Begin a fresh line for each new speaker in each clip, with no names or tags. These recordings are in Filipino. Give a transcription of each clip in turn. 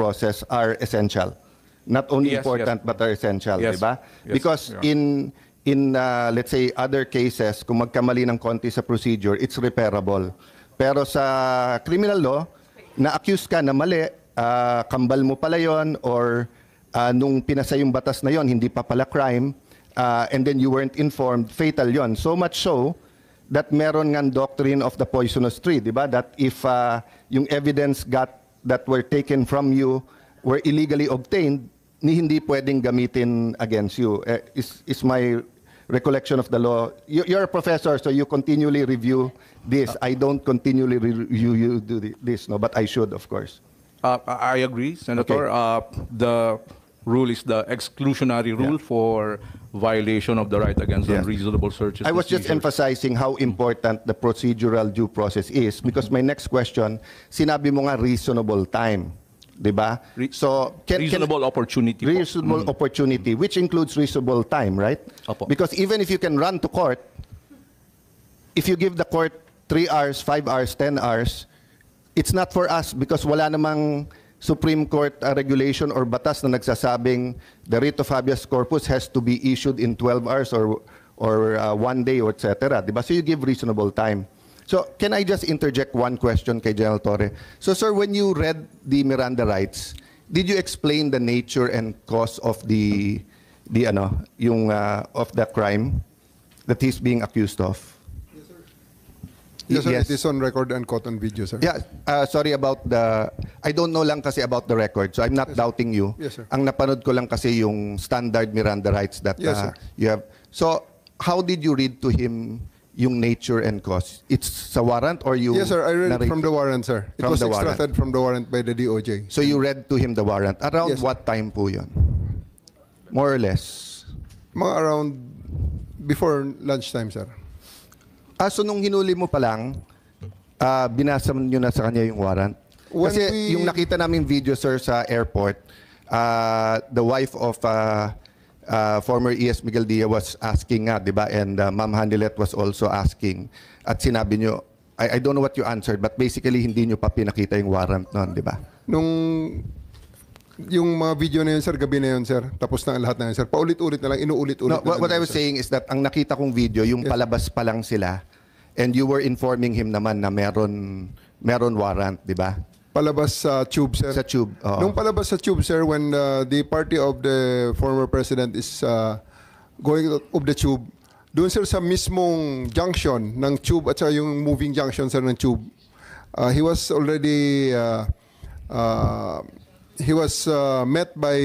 process are essential. Not only
Yes,
important
yes.
but are essential,
Yes.
di ba?
Yes,
Because
yeah.
in let's say other cases, kung magkamali ng konti sa procedure, it's repairable. Pero sa criminal law, na-accuse ka na mali, kambal mo pala yon, or nung pinasa yung batas na yon, hindi pa pala crime, and then you weren't informed, fatal yon. So much so that meron ngang doctrine of the poisonous tree, di ba? That if yung evidence that were taken from you were illegally obtained, hindi pwedeng gamitin against you. Is my recollection of the law. You're a professor, so you continually review this. I don't continually review you do this, no, but I should, of course.
I agree, Senator. The rule is the exclusionary rule for violation of the right against unreasonable searches.
I was
and
just
seizures.
emphasizing how important the procedural due process is, because my next question, sinabi mo nga reasonable time, di ba? So
reasonable opportunity.
reasonable opportunity, which includes reasonable time, right?
Opo.
Because even if you can run to court, if you give the court 3 hours, 5 hours, 10 hours, it's not for us because wala namang Supreme Court regulation or batas na nagsasabing the writ of habeas corpus has to be issued in 12 hours or 1 day or etc. Diba? So you give reasonable time. So can I just interject one question kay General Torre? So sir, when you read the Miranda rights, did you explain the nature and cause of the crime that he's being accused of?
Yes, sir. It is on record and caught on video, sir.
Yeah, sorry about I don't know lang kasi about the record, so I'm not doubting you.
Yes, sir.
Ang napanood ko lang kasi yung standard Miranda rights that
Yes, sir.
you have. So, how did you read to him yung nature and cause? It's sa warrant or you...
Yes, sir. I read it
narrate-
from the warrant, sir. It
From
was
the warrant.
extracted from the warrant by the DOJ.
So, you read to him the warrant. Around
Yes, sir.
what time po yun? More or less.
Mga around before lunchtime, sir.
So nung hinuli mo pa lang, binasa nyo na sa kanya yung warrant?
When
Kasi yung nakita namin video, sir, sa airport, the wife of former ES Miguel Dia was asking nga, di ba? And Ma'am Hanilet was also asking. At sinabi nyo, I don't know what you answered, but basically hindi nyo pa pinakita yung warrant noon, di ba?
Nung yung mga video na yun, sir, gabi na yun, sir. Tapos na ang lahat na yun, sir. Paulit-ulit na lang, inuulit-ulit
No,
na lang.
what I
yun,
was
sir.
saying is that ang nakita kong video, yung palabas pa lang sila, and you were informing him naman na meron warrant, di ba?
Palabas sa tube, sir.
Sa tube, oo.
Nung palabas sa tube, sir, when the party of the former president is going out of the tube, doon, sir, sa mismong junction ng tube at saka yung moving junction, sir, ng tube, he was already met by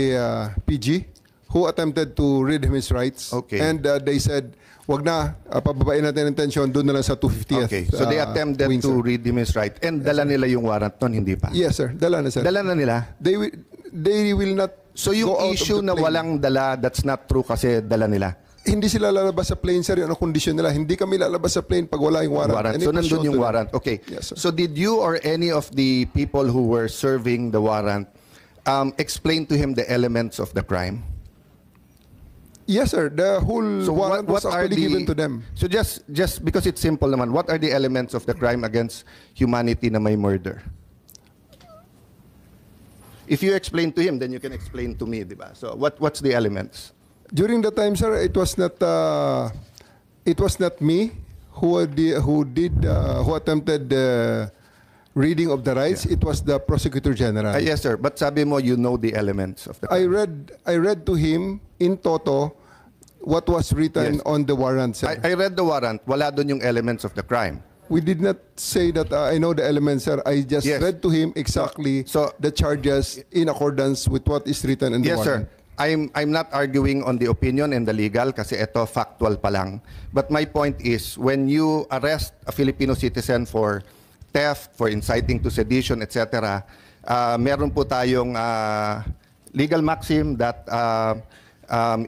PG, who attempted to read him his rights.
Okay.
And they said, wag na, pababain natin ang tension, doon na lang sa 250th.
Okay, so they attempted
wing,
to
sir.
read him his right. And dala nila yung warrant nun, hindi pa?
Yes, sir. Dala na, sir.
Dala na nila?
They will not.
So yung
go out of
issue
the
na
plane.
walang dala, that's not true kasi dala nila?
Hindi sila lalabas sa plane, sir. Yun ang kondisyon nila. Hindi kami lalabas sa plane pag wala yung warrant. And
So
it was
nandun
shown
yung
to them.
warrant. Okay.
Yes, sir.
So did you or any of the people who were serving the warrant explain to him the elements of the crime?
Yes, sir. The whole
So
warrant was actually given to them.
So just because it's simple naman, what are the elements of the crime against humanity na may murder? If you explain to him, then you can explain to me, di ba? So what's the elements?
During the time, sir, it was not me who attempted the reading of the rights. It was the prosecutor general.
Yes, sir. But sabi mo, you know the elements of the crime.
I read to him in toto what was written
Yes.
on the warrant, sir.
I read the warrant. Wala doon yung elements of the crime.
We did not say that I know the elements, sir. I just
Yes.
read to him exactly
So-
the charges in accordance with what is written in the
Yes,
warrant.
sir. I'm not arguing on the opinion and the legal kasi ito factual pa lang. But my point is, when you arrest a Filipino citizen for theft, for inciting to sedition, etc., meron po tayong legal maxim that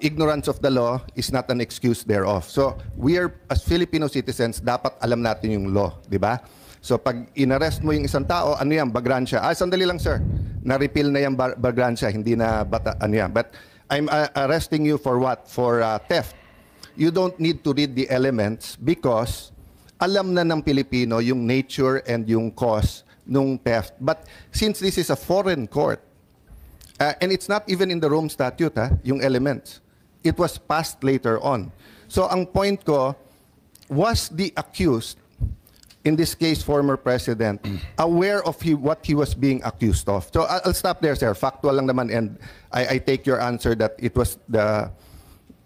ignorance of the law is not an excuse thereof. So we are, as Filipino citizens, dapat alam natin yung law, di ba? So pag inarrest mo yung isang tao, ano yan, bagransya. Sandali lang, sir. Na-repeal na yung bagransya, hindi na bata, ano yan. But I'm arresting you for what? For theft. You don't need to read the elements because alam na ng Pilipino yung nature and yung cause nung theft. But since this is a foreign court, And it's not even in the Rome Statute, yung elements. It was passed later on. So ang point ko, was the accused, in this case, former president, aware of what he was being accused of? So I'll stop there, sir. Factual lang naman, and I take your answer that it was the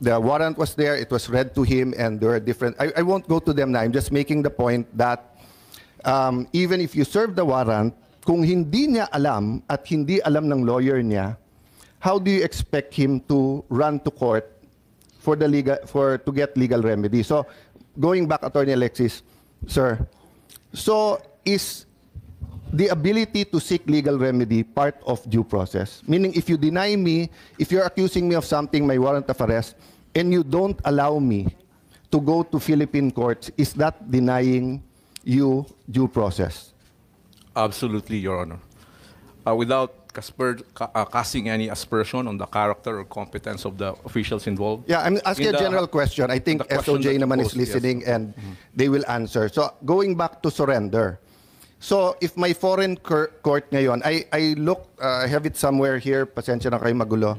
warrant was there, it was read to him, and there are different. I won't go to them now. I'm just making the point that even if you serve the warrant, kung hindi niya alam at hindi alam ng lawyer niya, how do you expect him to run to court for to get legal remedy? So, going back, Attorney Alexis, sir, so is the ability to seek legal remedy part of due process? Meaning, if you deny me, if you're accusing me of something, my warrant of arrest, and you don't allow me to go to Philippine courts, is that denying you due process?
Absolutely, Your Honor. Without casting any aspersion on the character or competence of the officials involved.
Yeah, I'm asking a general question. I think
the question
SOJ
that
naman
you
is
posed, yes.
listening, and they will answer. So going back to surrender. So if my foreign court ngayon, I look, I have it somewhere here, pasensya na kayo magulo.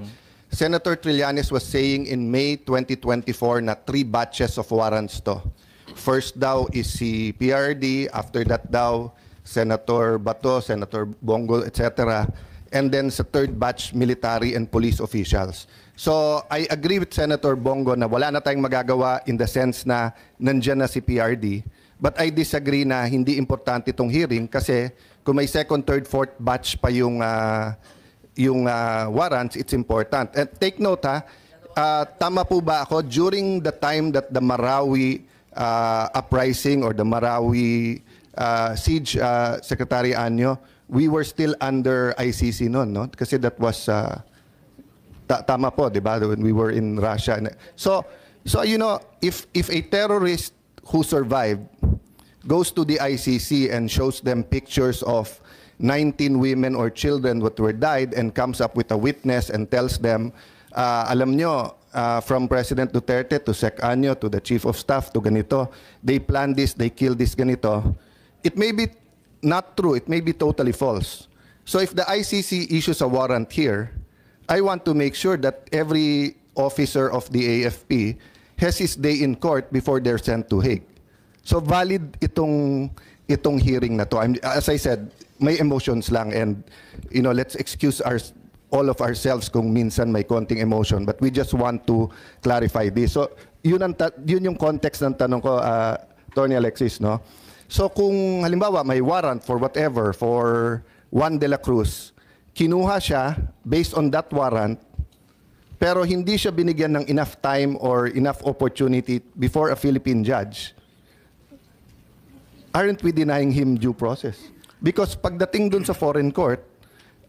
Senator Trillanes was saying in May 2024 na 3 batches of warrants to. First daw is si PRD, after that daw Senator Bato, Senator Bongo, etc. And then sa third batch, military and police officials. So I agree with Senator Bongo na wala na tayong magagawa in the sense na nandyan na si PRD. But I disagree na hindi importante itong hearing kasi kung may second, third, fourth batch pa yung warrants, it's important. And take note tama po ba ako, during the time that the Marawi uprising or the Marawi siege, Secretary Anyo, we were still under ICC noon, no? Kasi that was tama po, di ba? When we were in Russia. So you know, if a terrorist who survived goes to the ICC and shows them pictures of 19 women or children that were died and comes up with a witness and tells them, alam nyo, from President Duterte to Sec Anyo to the Chief of Staff to ganito, they planned this, they killed this ganito. It may be not true, it may be totally false. So if the ICC issues a warrant here, I want to make sure that every officer of the AFP has his day in court before they're sent to Hague. So valid itong hearing na to. As I said, may emotions lang, and you know, let's excuse all of ourselves kung minsan may konting emotion, but we just want to clarify this. So yun yung context ng tanong ko, Tony Alexis, no? So kung halimbawa may warrant for whatever, for Juan de la Cruz, kinuha siya based on that warrant, pero hindi siya binigyan ng enough time or enough opportunity before a Philippine judge, aren't we denying him due process? Because pagdating dun sa foreign court,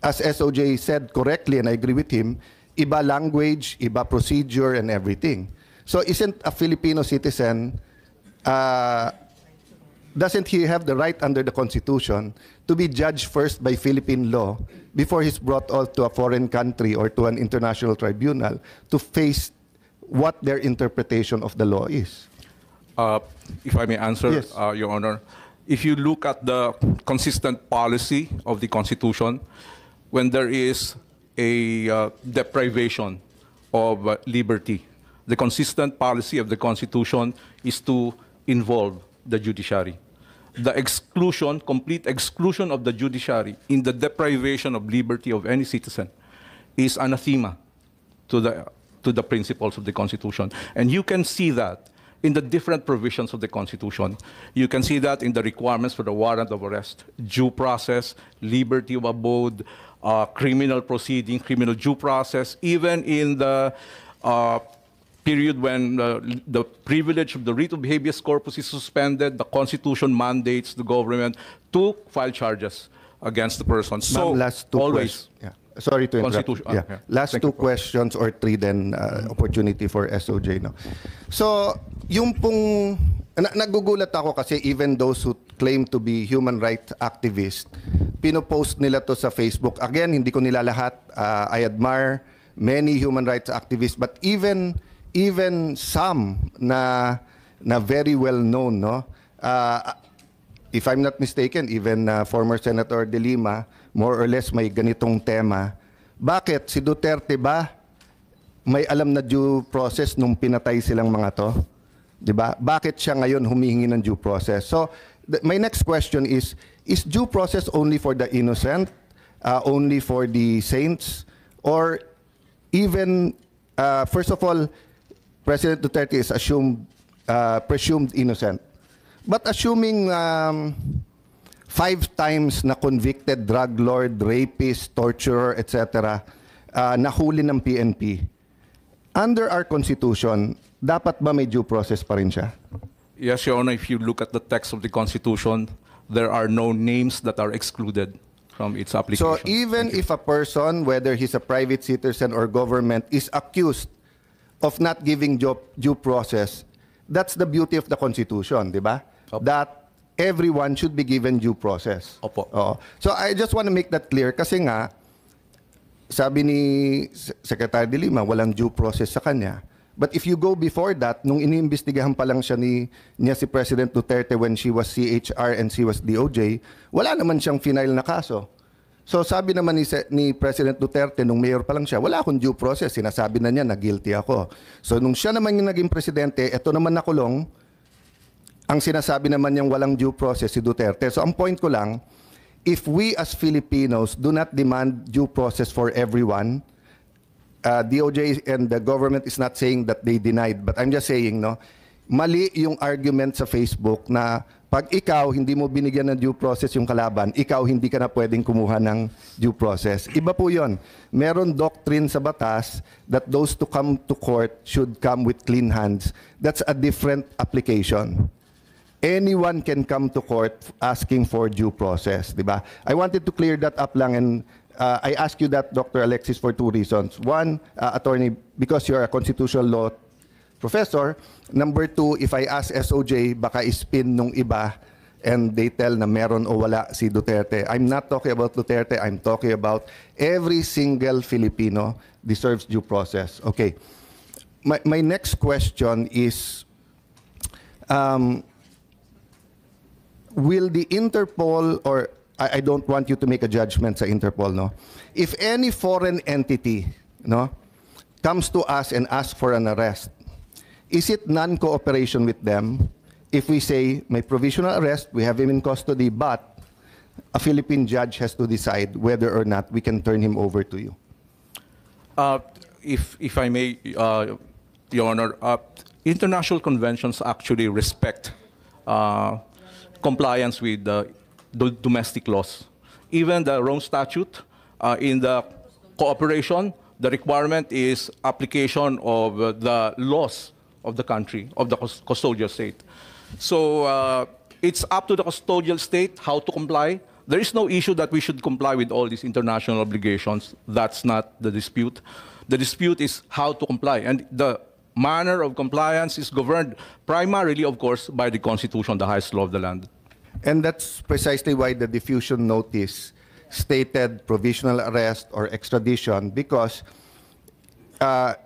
as SOJ said correctly, and I agree with him, iba language, iba procedure, and everything. So isn't a Filipino citizen, doesn't he have the right under the Constitution to be judged first by Philippine law before he's brought out to a foreign country or to an international tribunal to face what their interpretation of the law is?
If I may answer,
Yes.
Your Honor, if you look at the consistent policy of the Constitution, when there is a deprivation of liberty, the consistent policy of the Constitution is to involve the judiciary. The exclusion, complete exclusion of the judiciary in the deprivation of liberty of any citizen is anathema to the principles of the Constitution. And you can see that in the different provisions of the Constitution. You can see that in the requirements for the warrant of arrest, due process, liberty of abode, criminal proceeding, criminal due process, even in the period when the privilege of the writ of habeas corpus is suspended, the Constitution mandates the government to file charges against the person. So
Ma'am, last two
always.
Yeah. Sorry to interrupt.
Constitution-
Yeah.
yeah.
Last
Thank
two
you po.
questions or three, then opportunity for SOJ. No? So, yung pong, nagugulat ako kasi even those who claim to be human rights activists, pinopost nila to sa Facebook. Again, hindi ko nila lahat. I admire many human rights activists, but even some na very well known, no? If I'm not mistaken, even former Senator De Lima, more or less may ganitong tema. Bakit? Si Duterte ba may alam na due process nung pinatay silang mga to? 'Di ba? Bakit siya ngayon humihingi ng due process? So, my next question is due process only for the innocent, only for the saints, or even, first of all, President Duterte is presumed innocent. But assuming 5 times na convicted drug lord, rapist, torturer, etc., nahuli ng PNP, under our Constitution, dapat ba may due process pa rin siya?
Yes, Your Honor, if you look at the text of the Constitution, there are no names that are excluded from its application.
So even if a person, whether he's a private citizen or government, is accused of not giving due process, that's the beauty of the Constitution, di ba?
Opo.
That everyone should be given due process.
Opo.
Oo. So I just want to make that clear kasi nga, sabi ni Secretary de Lima, walang due process sa kanya. But if you go before that, nung iniimbestigahan pa lang niya si President Duterte when she was CHR and she was DOJ, wala naman siyang final na kaso. So sabi naman ni President Duterte, nung mayor pa lang siya, wala akong due process. Sinasabi na niya na guilty ako. So nung siya naman yung naging presidente, eto naman nakulong, ang sinasabi naman niyang walang due process si Duterte. So ang point ko lang, if we as Filipinos do not demand due process for everyone, DOJ and the government is not saying that they denied, but I'm just saying, no, mali yung argument sa Facebook na pag ikaw hindi mo binigyan ng due process yung kalaban, ikaw hindi ka na pwedeng kumuha ng due process. Iba po yun. Meron doctrine sa batas that those to come to court should come with clean hands. That's a different application. Anyone can come to court asking for due process, di ba? I wanted to clear that up lang, and I ask you that, Dr. Alexis, for 2 reasons. One, attorney, because you're a constitutional law professor. Number 2, if I ask SOJ, baka ispin nung iba and they tell na meron o wala si Duterte. I'm not talking about Duterte, I'm talking about every single Filipino deserves due process. Okay. My next question is, will the Interpol, or I don't want you to make a judgment sa Interpol, no? If any foreign entity, no, comes to us and asks for an arrest, is it non-cooperation with them if we say, may provisional arrest, we have him in custody, but a Philippine judge has to decide whether or not we can turn him over to you?
If I may, Your Honor, international conventions actually respect compliance with the domestic laws. Even the Rome Statute, in the cooperation, the requirement is application of the laws of the country, of the custodial state. So it's up to the custodial state how to comply. There is no issue that we should comply with all these international obligations. That's not the dispute. The dispute is how to comply. And the manner of compliance is governed primarily, of course, by the Constitution, the highest law of the land.
And that's precisely why the diffusion notice stated provisional arrest or extradition, because,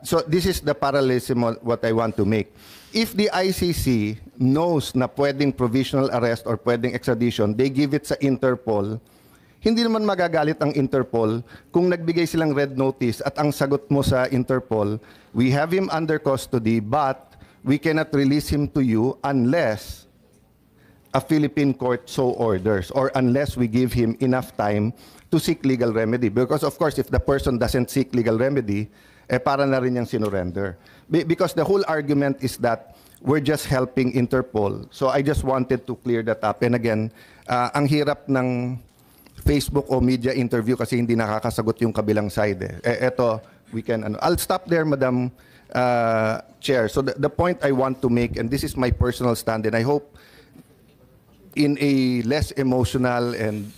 so this is the parallelism of what I want to make. If the ICC knows na pwedeng provisional arrest or pwedeng extradition, they give it sa Interpol, hindi naman magagalit ang Interpol kung nagbigay silang red notice at ang sagot mo sa Interpol, we have him under custody but we cannot release him to you unless a Philippine court so orders, or unless we give him enough time to seek legal remedy. Because of course, if the person doesn't seek legal remedy, para na rin niyang sinurrender. Because the whole argument is that we're just helping Interpol. So I just wanted to clear that up. And again, ang hirap ng Facebook o media interview kasi hindi nakakasagot yung kabilang side. Eto, we can, I'll stop there, Madam Chair. So the point I want to make, and this is my personal stand, and I hope in a less emotional and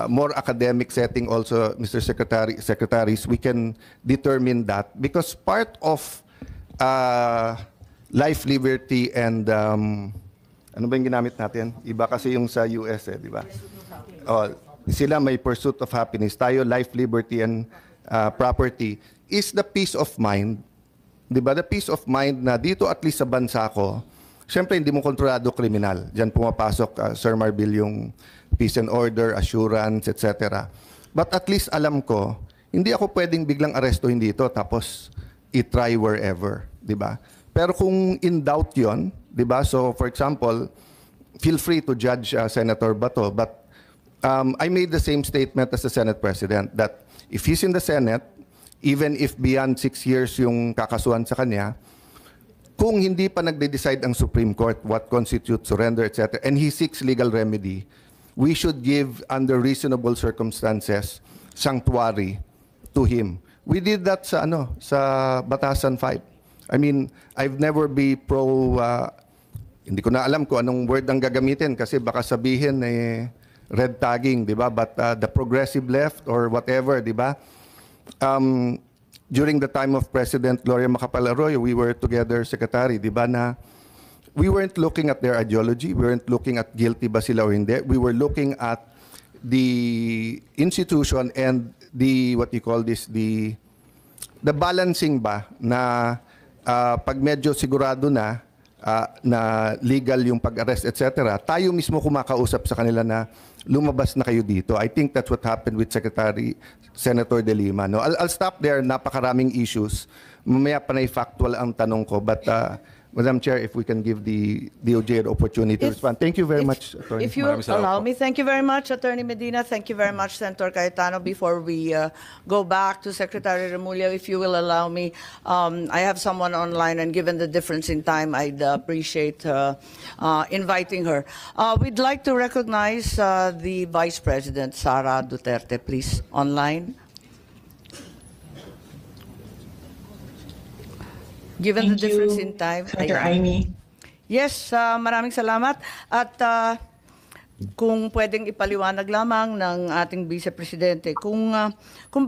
more academic setting also, Mr. Secretaries, we can determine that, because part of life, liberty, and ano ba yung ginamit natin? Iba kasi yung sa US, di ba? Oh, sila may pursuit of happiness. Tayo, life, liberty, and property is the peace of mind. Di ba? The peace of mind na dito, at least sa bansa ko, siyempre, hindi mo kontrolado kriminal. Diyan pumapasok, Sir Marbil, yung peace and order, assurance, etc. But at least alam ko, Hindi ako pwedeng biglang arestuhin dito tapos i-try wherever, di ba? Pero kung in doubt yon, di ba? So for example, feel free to judge Senator Bato, but I made the same statement as the Senate President that if he's in the Senate, even if beyond 6 years yung kakasuhan sa kanya, kung hindi pa nagde-decide ang Supreme Court what constitutes surrender, etc., and he seeks legal remedy, we should give, under reasonable circumstances, sanctuary to him. We did that sa Batasan 5. I mean, I've never be pro, hindi ko na alam kung anong word ang gagamitin kasi baka sabihin red tagging, di ba? But the progressive left or whatever, di ba? During the time of President Gloria Macapagal-Arroyo, we were together, Secretary, di ba, na we weren't looking at their ideology, we weren't looking at guilty ba sila o hindi, we were looking at the institution and the, what you call this, the balancing ba na pag medyo sigurado na legal yung pag-arrest, etc., tayo mismo kumakausap sa kanila na lumabas na kayo dito. I think that's what happened with Senator De Lima. No? I'll stop there. Napakaraming issues. Mamaya pa na factual ang tanong ko. But, Madam Chair, if we can give the DOJ an opportunity to respond. Thank you very much, Attorney.
If you allow me, thank you very much, Attorney Medina. Thank you very much, Senator Cayetano. Before we go back to Secretary Remulla, if you will allow me, I have someone online, and given the difference in time, I'd appreciate inviting her. We'd like to recognize the Vice President, Sara Duterte, please, online. Given the difference in time.
Senator Amy.
Yes, maraming salamat. At kung pwedeng ipaliwanag lamang ng ating Vice Presidente kung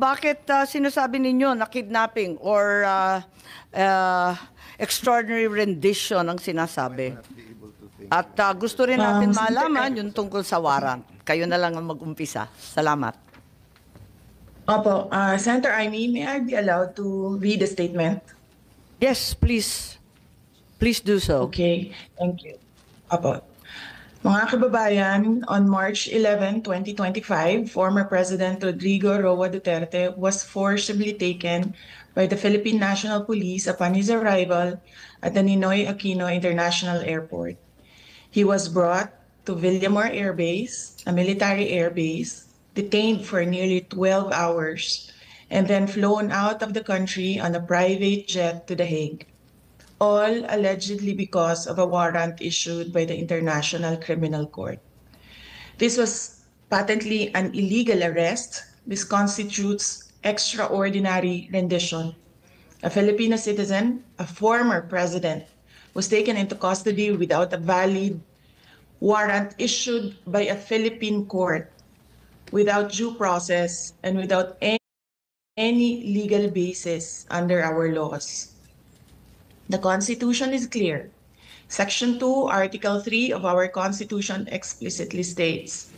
bakit sinasabi ninyo na kidnapping or extraordinary rendition ang sinasabi. At gusto rin natin malaman yung tungkol sa warrant. Kayo na lang ang mag-umpisa. Salamat.
Opo, Senator Amy, may I be allowed to read a statement?
Yes, please. Please do so.
Okay, thank you. Opo. Mga kababayan, on March 11, 2025, former President Rodrigo Roa Duterte was forcibly taken by the Philippine National Police upon his arrival at the Ninoy Aquino International Airport. He was brought to Villamor Air Base, a military air base, detained for nearly 12 hours, and then flown out of the country on a private jet to The Hague, all allegedly because of a warrant issued by the International Criminal Court. This was patently an illegal arrest. This constitutes extraordinary rendition. A Filipino citizen, a former president, was taken into custody without a valid warrant issued by a Philippine court, without due process, and without any legal basis under our laws. The Constitution is clear. Section 2, Article 3 of our Constitution explicitly states,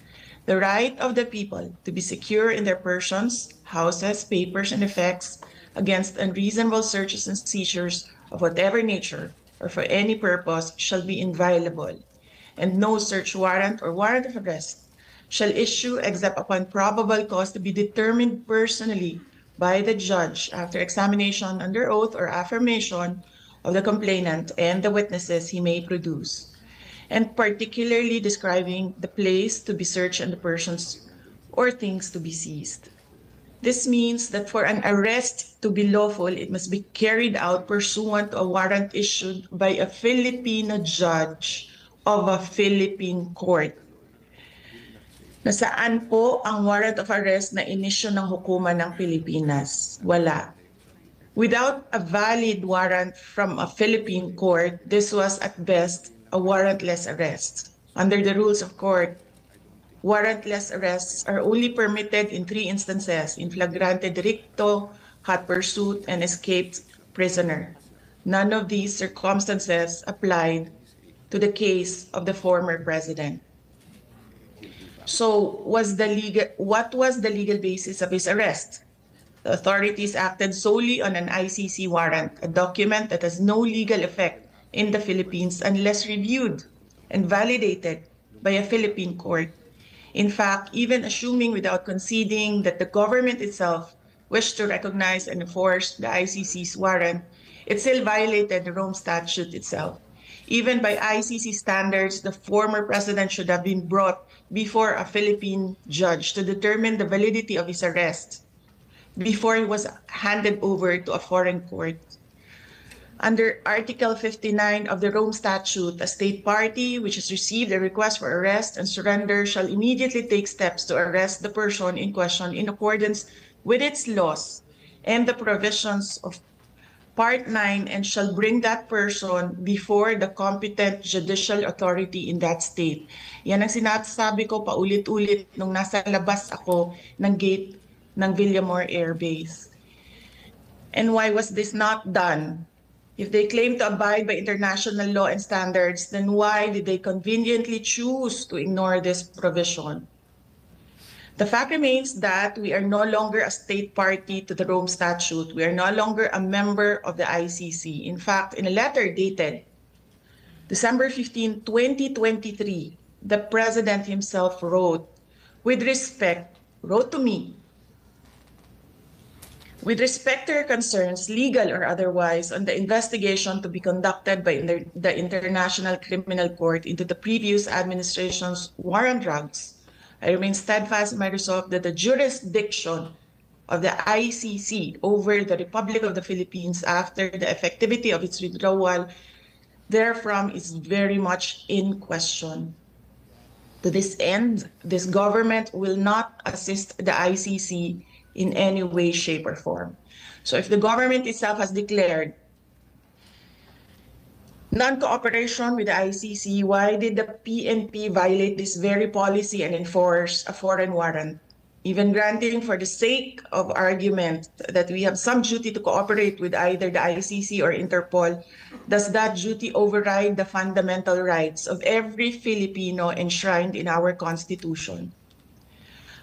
the right of the people to be secure in their persons, houses, papers, and effects against unreasonable searches and seizures of whatever nature or for any purpose shall be inviolable, and no search warrant or warrant of arrest shall issue except upon probable cause to be determined personally by the judge after examination under oath or affirmation of the complainant and the witnesses he may produce, and particularly describing the place to be searched and the persons or things to be seized. This means that for an arrest to be lawful, it must be carried out pursuant to a warrant issued by a Filipino judge of a Philippine court. Nasaan po ang warrant of arrest na inisyu ng hukuman ng Pilipinas? Wala. Without a valid warrant from a Philippine court, this was at best a warrantless arrest. Under the rules of court, warrantless arrests are only permitted in 3 instances: in flagrante delicto, hot pursuit, and escaped prisoner. None of these circumstances applied to the case of the former president. So, what was the legal basis of his arrest? The authorities acted solely on an ICC warrant, a document that has no legal effect in the Philippines unless reviewed and validated by a Philippine court. In fact, even assuming without conceding that the government itself wished to recognize and enforce the ICC's warrant, it still violated the Rome Statute itself. Even by ICC standards, the former president should have been brought before a Philippine judge to determine the validity of his arrest before he was handed over to a foreign court. Under Article 59 of the Rome Statute, a state party which has received a request for arrest and surrender shall immediately take steps to arrest the person in question in accordance with its laws and the provisions of Part 9 and shall bring that person before the competent judicial authority in that state. Yan ang sinasabi ko paulit-ulit nung nasa labas ako ng gate ng Villamor Air Base. And why was this not done? If they claim to abide by international law and standards, then why did they conveniently choose to ignore this provision? The fact remains that we are no longer a state party to the Rome Statute. We are no longer a member of the ICC. In fact, in a letter dated December 15, 2023, the President himself wrote to me, with respect to your concerns, legal or otherwise, on the investigation to be conducted by the International Criminal Court into the previous administration's war on drugs, I remain steadfast in my resolve that the jurisdiction of the ICC over the Republic of the Philippines after the effectivity of its withdrawal therefrom is very much in question. To this end, this government will not assist the ICC in any way, shape, or form. So if the government itself has declared non-cooperation with the ICC, why did the PNP violate this very policy and enforce a foreign warrant? Even granting for the sake of argument that we have some duty to cooperate with either the ICC or Interpol, does that duty override the fundamental rights of every Filipino enshrined in our Constitution?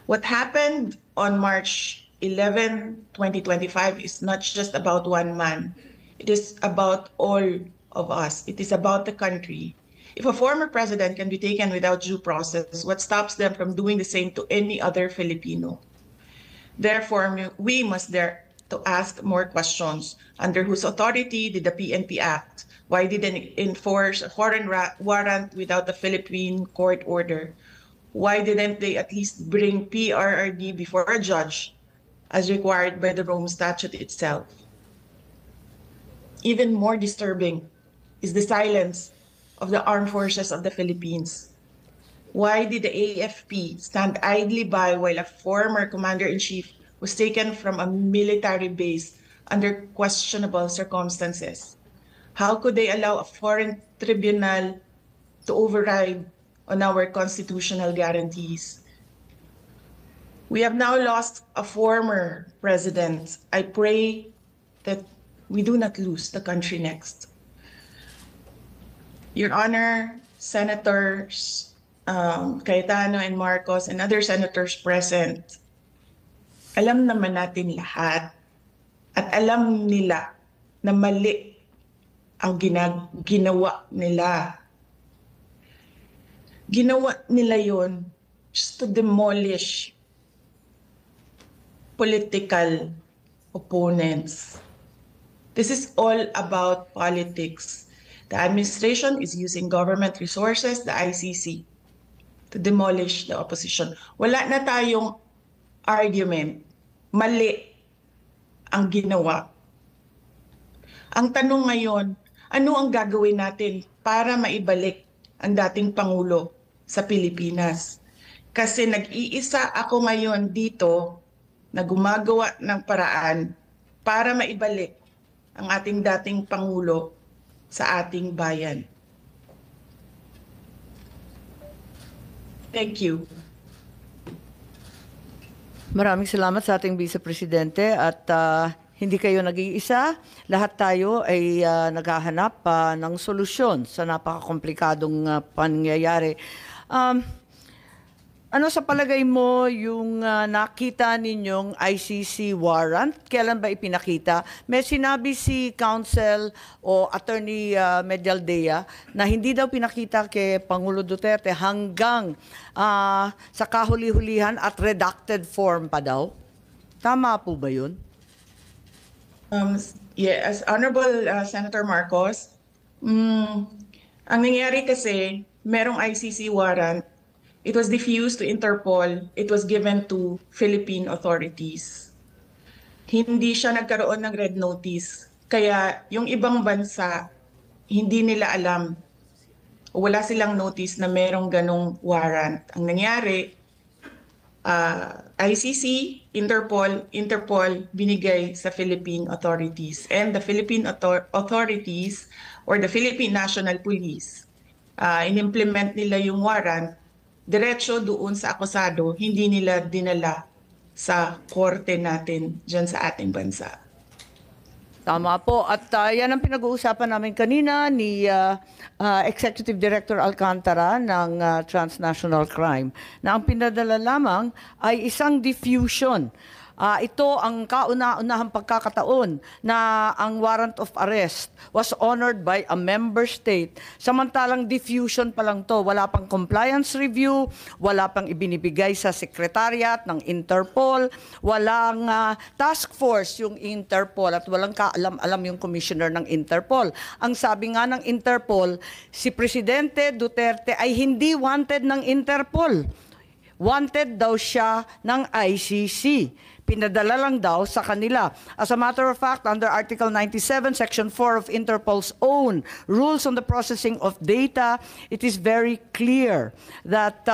What happened on March 11, 2025 is not just about one man. It is about all of us. It is about the country. If a former president can be taken without due process, what stops them from doing the same to any other Filipino? Therefore, we must dare to ask more questions. Under whose authority did the PNP act? Why did they enforce a foreign warrant without a Philippine court order? Why didn't they at least bring PRRD before a judge as required by the Rome Statute itself? Even more disturbing is the silence of the armed forces of the Philippines. Why did the AFP stand idly by while a former commander-in-chief was taken from a military base under questionable circumstances? How could they allow a foreign tribunal to override on our constitutional guarantees? We have now lost a former president. I pray that we do not lose the country next. Your Honor, Senators Cayetano and Marcos and other senators present, alam naman natin lahat at alam nila na mali ang ginawa nila. Ginawa nila yon just to demolish political opponents. This is all about politics. The administration is using government resources, the ICC, to demolish the opposition. Wala na tayong argument. Mali ang ginawa. Ang tanong ngayon, ano ang gagawin natin para maibalik ang dating Pangulo sa Pilipinas? Kasi nag-iisa ako ngayon dito na gumagawa ng paraan para maibalik ang ating dating Pangulo sa ating bayan. Thank you.
Maraming salamat sa ating Vice Presidente at hindi kayo nag-iisa. Lahat tayo ay naghahanap ng solusyon sa napakakomplikadong pangyayari. Ano sa palagay mo yung nakita ninyong ICC warrant? Kailan ba ipinakita? May sinabi si Counsel o Attorney Medialdea na hindi daw pinakita kay Pangulo Duterte hanggang sa kahuli-hulihan at redacted form pa daw? Tama po ba yun?
Yes, Honorable Senator Marcos, ang nangyari kasi, merong ICC warrant. It was diffused to Interpol. It was given to Philippine authorities. Hindi siya nagkaroon ng red notice. Kaya yung ibang bansa, hindi nila alam. Wala silang notice na merong ganong warrant. Ang nangyari, ICC, Interpol binigay sa Philippine authorities. And the Philippine authorities or the Philippine National Police, in-implement nila yung warrant, diretso doon sa akusado, hindi nila dinala sa korte natin dyan sa ating bansa.
Tama po. At yan ang pinag-uusapan namin kanina ni Executive Director Alcantara ng Transnational Crime na ang pinadala lamang ay isang diffusion. Ito ang kauna-unahang pagkakataon na ang warrant of arrest was honored by a member state. Samantalang diffusion pa lang to. Wala pang compliance review, wala pang ibinibigay sa secretariat ng Interpol, walang task force yung Interpol at walang kaalam-alam yung commissioner ng Interpol. Ang sabi nga ng Interpol, si Presidente Duterte ay hindi wanted ng Interpol. Wanted daw siya ng ICC. Pinadala lang daw sa kanila. As a matter of fact, under Article 97, Section 4 of Interpol's own rules on the processing of data, it is very clear that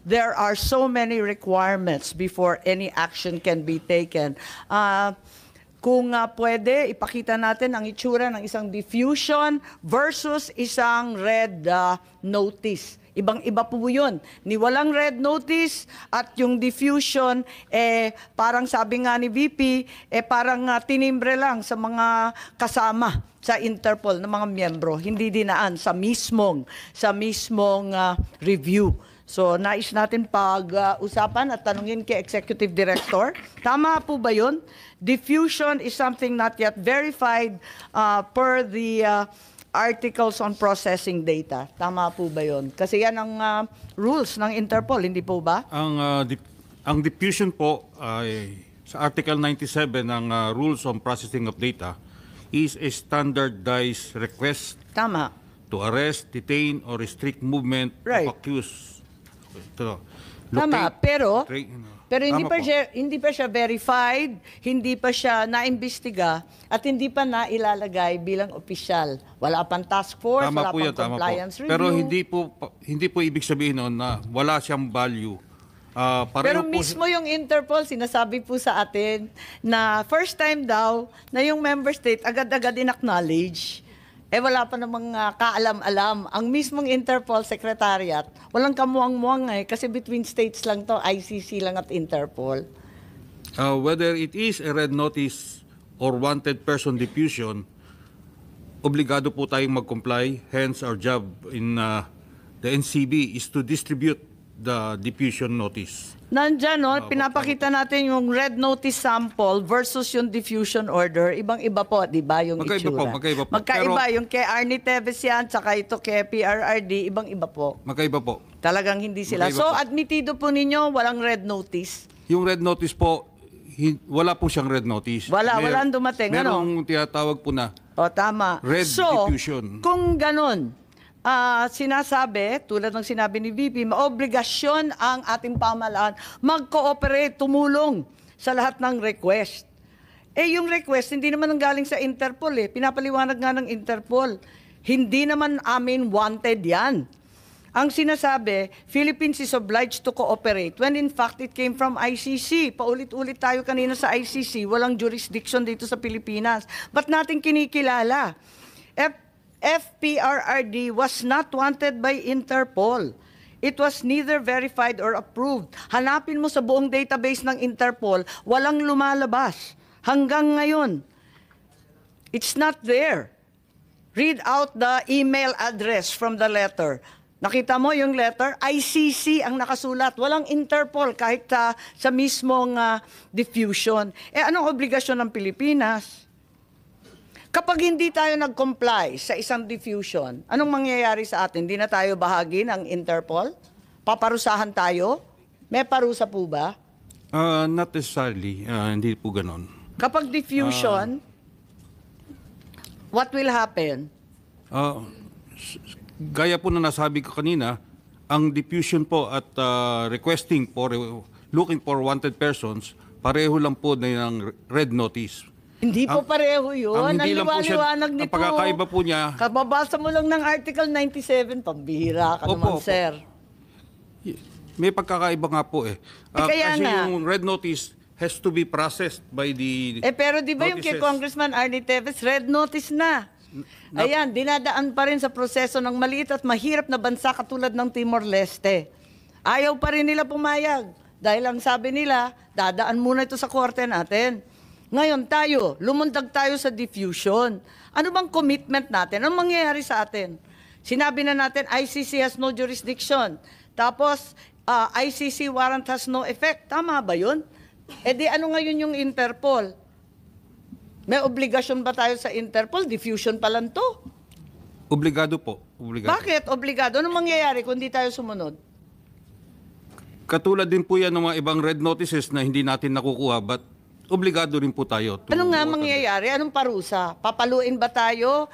there are so many requirements before any action can be taken. Kung pwede, ipakita natin ang itsura ng isang diffusion versus isang red notice. Ibang-iba po yun. Ni walang red notice at yung diffusion, parang sabi nga ni VP, parang tinimbre lang sa mga kasama sa Interpol na mga miyembro. Hindi dinaan sa mismong review. So, nais natin pag-usapan at tanungin kay Executive Director. Tama po ba yun? Diffusion is something not yet verified per the articles on processing data. Tama po ba yun? Kasi yan ang rules ng Interpol, hindi po ba?
Ang diffusion po ay sa Article 97 ng Rules on Processing of Data is a standardized request
Tama.
to arrest, detain, or restrict movement
Right.
of accused.
Tama, pero hindi
Tama
pa
po.
hindi pa siya verified, hindi pa siya naimbestiga at hindi pa nailalagay bilang opisyal. Wala pang task force,
Tama
wala
po
pang
yan, tama po.
compliance review.
Pero hindi po ibig sabihin noon na wala siyang value.
Pero
Pareho po
mismo yung Interpol, sinasabi po sa atin na first time daw na yung member state agad-agad in-acknowledge. Wala pa namang kaalam-alam. Ang mismong Interpol Secretariat, walang kamuang-muang kasi between states lang to, ICC lang at Interpol.
whether it is a red notice or wanted person diffusion, obligado po tayong mag-comply. Hence, our job in the NCB is to distribute the diffusion notice.
Nandyan, no? Pinapakita natin yung red notice sample versus yung diffusion order. Ibang-iba po, di ba, yung
Magkaiba
itsura?
po, magkaiba po.
Magkaiba, yung kay Arnie Teves yan, tsaka ito kay PRRD, ibang-iba po.
Magkaiba po.
Talagang hindi sila.
Magkaiba
So,
po.
admitido po ninyo, walang red notice.
Yung red notice po, wala po siyang red notice.
Walang dumating, ano?
Merong tinatawag po na
O, tama.
Red
so,
diffusion.
kung ganon, sinasabi, tulad ng sinabi ni VP, maobligasyon ang ating pamahalaan mag-cooperate, tumulong sa lahat ng request. Yung request, hindi naman ang galing sa Interpol Pinapaliwanag nga ng Interpol. Hindi naman amin wanted yan. Ang sinasabi, Philippines is obliged to cooperate when in fact it came from ICC. Paulit-ulit tayo kanina sa ICC, walang jurisdiction dito sa Pilipinas. Ba't natin kinikilala? FPRRD was not wanted by Interpol. It was neither verified or approved. Hanapin mo sa buong database ng Interpol, walang lumalabas. Hanggang ngayon, it's not there. Read out the email address from the letter. Nakita mo yung letter? ICC ang nakasulat. Walang Interpol kahit sa mismong diffusion. Anong obligasyon ng Pilipinas? Kapag hindi tayo nag-comply sa isang diffusion, anong mangyayari sa atin? Hindi na tayo bahagi ng Interpol? Paparusahan tayo? May parusa po ba?
Not necessarily. Hindi po ganon.
Kapag diffusion, what will happen?
Gaya po na nasabi ko kanina, ang diffusion po at requesting for looking for wanted persons, pareho lang po na ng red notice.
Hindi po pareho yun. Ang
hindi lang po siya,
liwanag nito.
ang pagkakaiba po niya,
Kababasa mo lang ng Article 97, pambihira ka naman,
Opo.
sir.
may pagkakaiba nga po eh.
Kaya
Kasi
nga.
yung red notice has to be processed by the
Pero di ba yung kay
notices.
Congressman Arnie Teves, red notice na. Ayan, dinadaan pa rin sa proseso ng maliit at mahirap na bansa katulad ng Timor-Leste. Ayaw pa rin nila pumayag. Dahil ang sabi nila, dadaan muna ito sa korte natin. Ngayon tayo, lumundag tayo sa diffusion. Ano bang commitment natin? Anong mangyayari sa atin? Sinabi na natin, ICC has no jurisdiction. Tapos, ICC warrant has no effect. Tama ba yun? E di ano ngayon yung Interpol? May obligasyon ba tayo sa Interpol? Diffusion pa lang to.
Obligado po. Obligado.
Bakit obligado? Anong mangyayari kung di tayo sumunod?
Katulad din po yan ng mga ibang red notices na hindi natin nakukuha but obligado rin po tayo.
Ano nga mangyayari? Anong parusa? Papaluin ba tayo?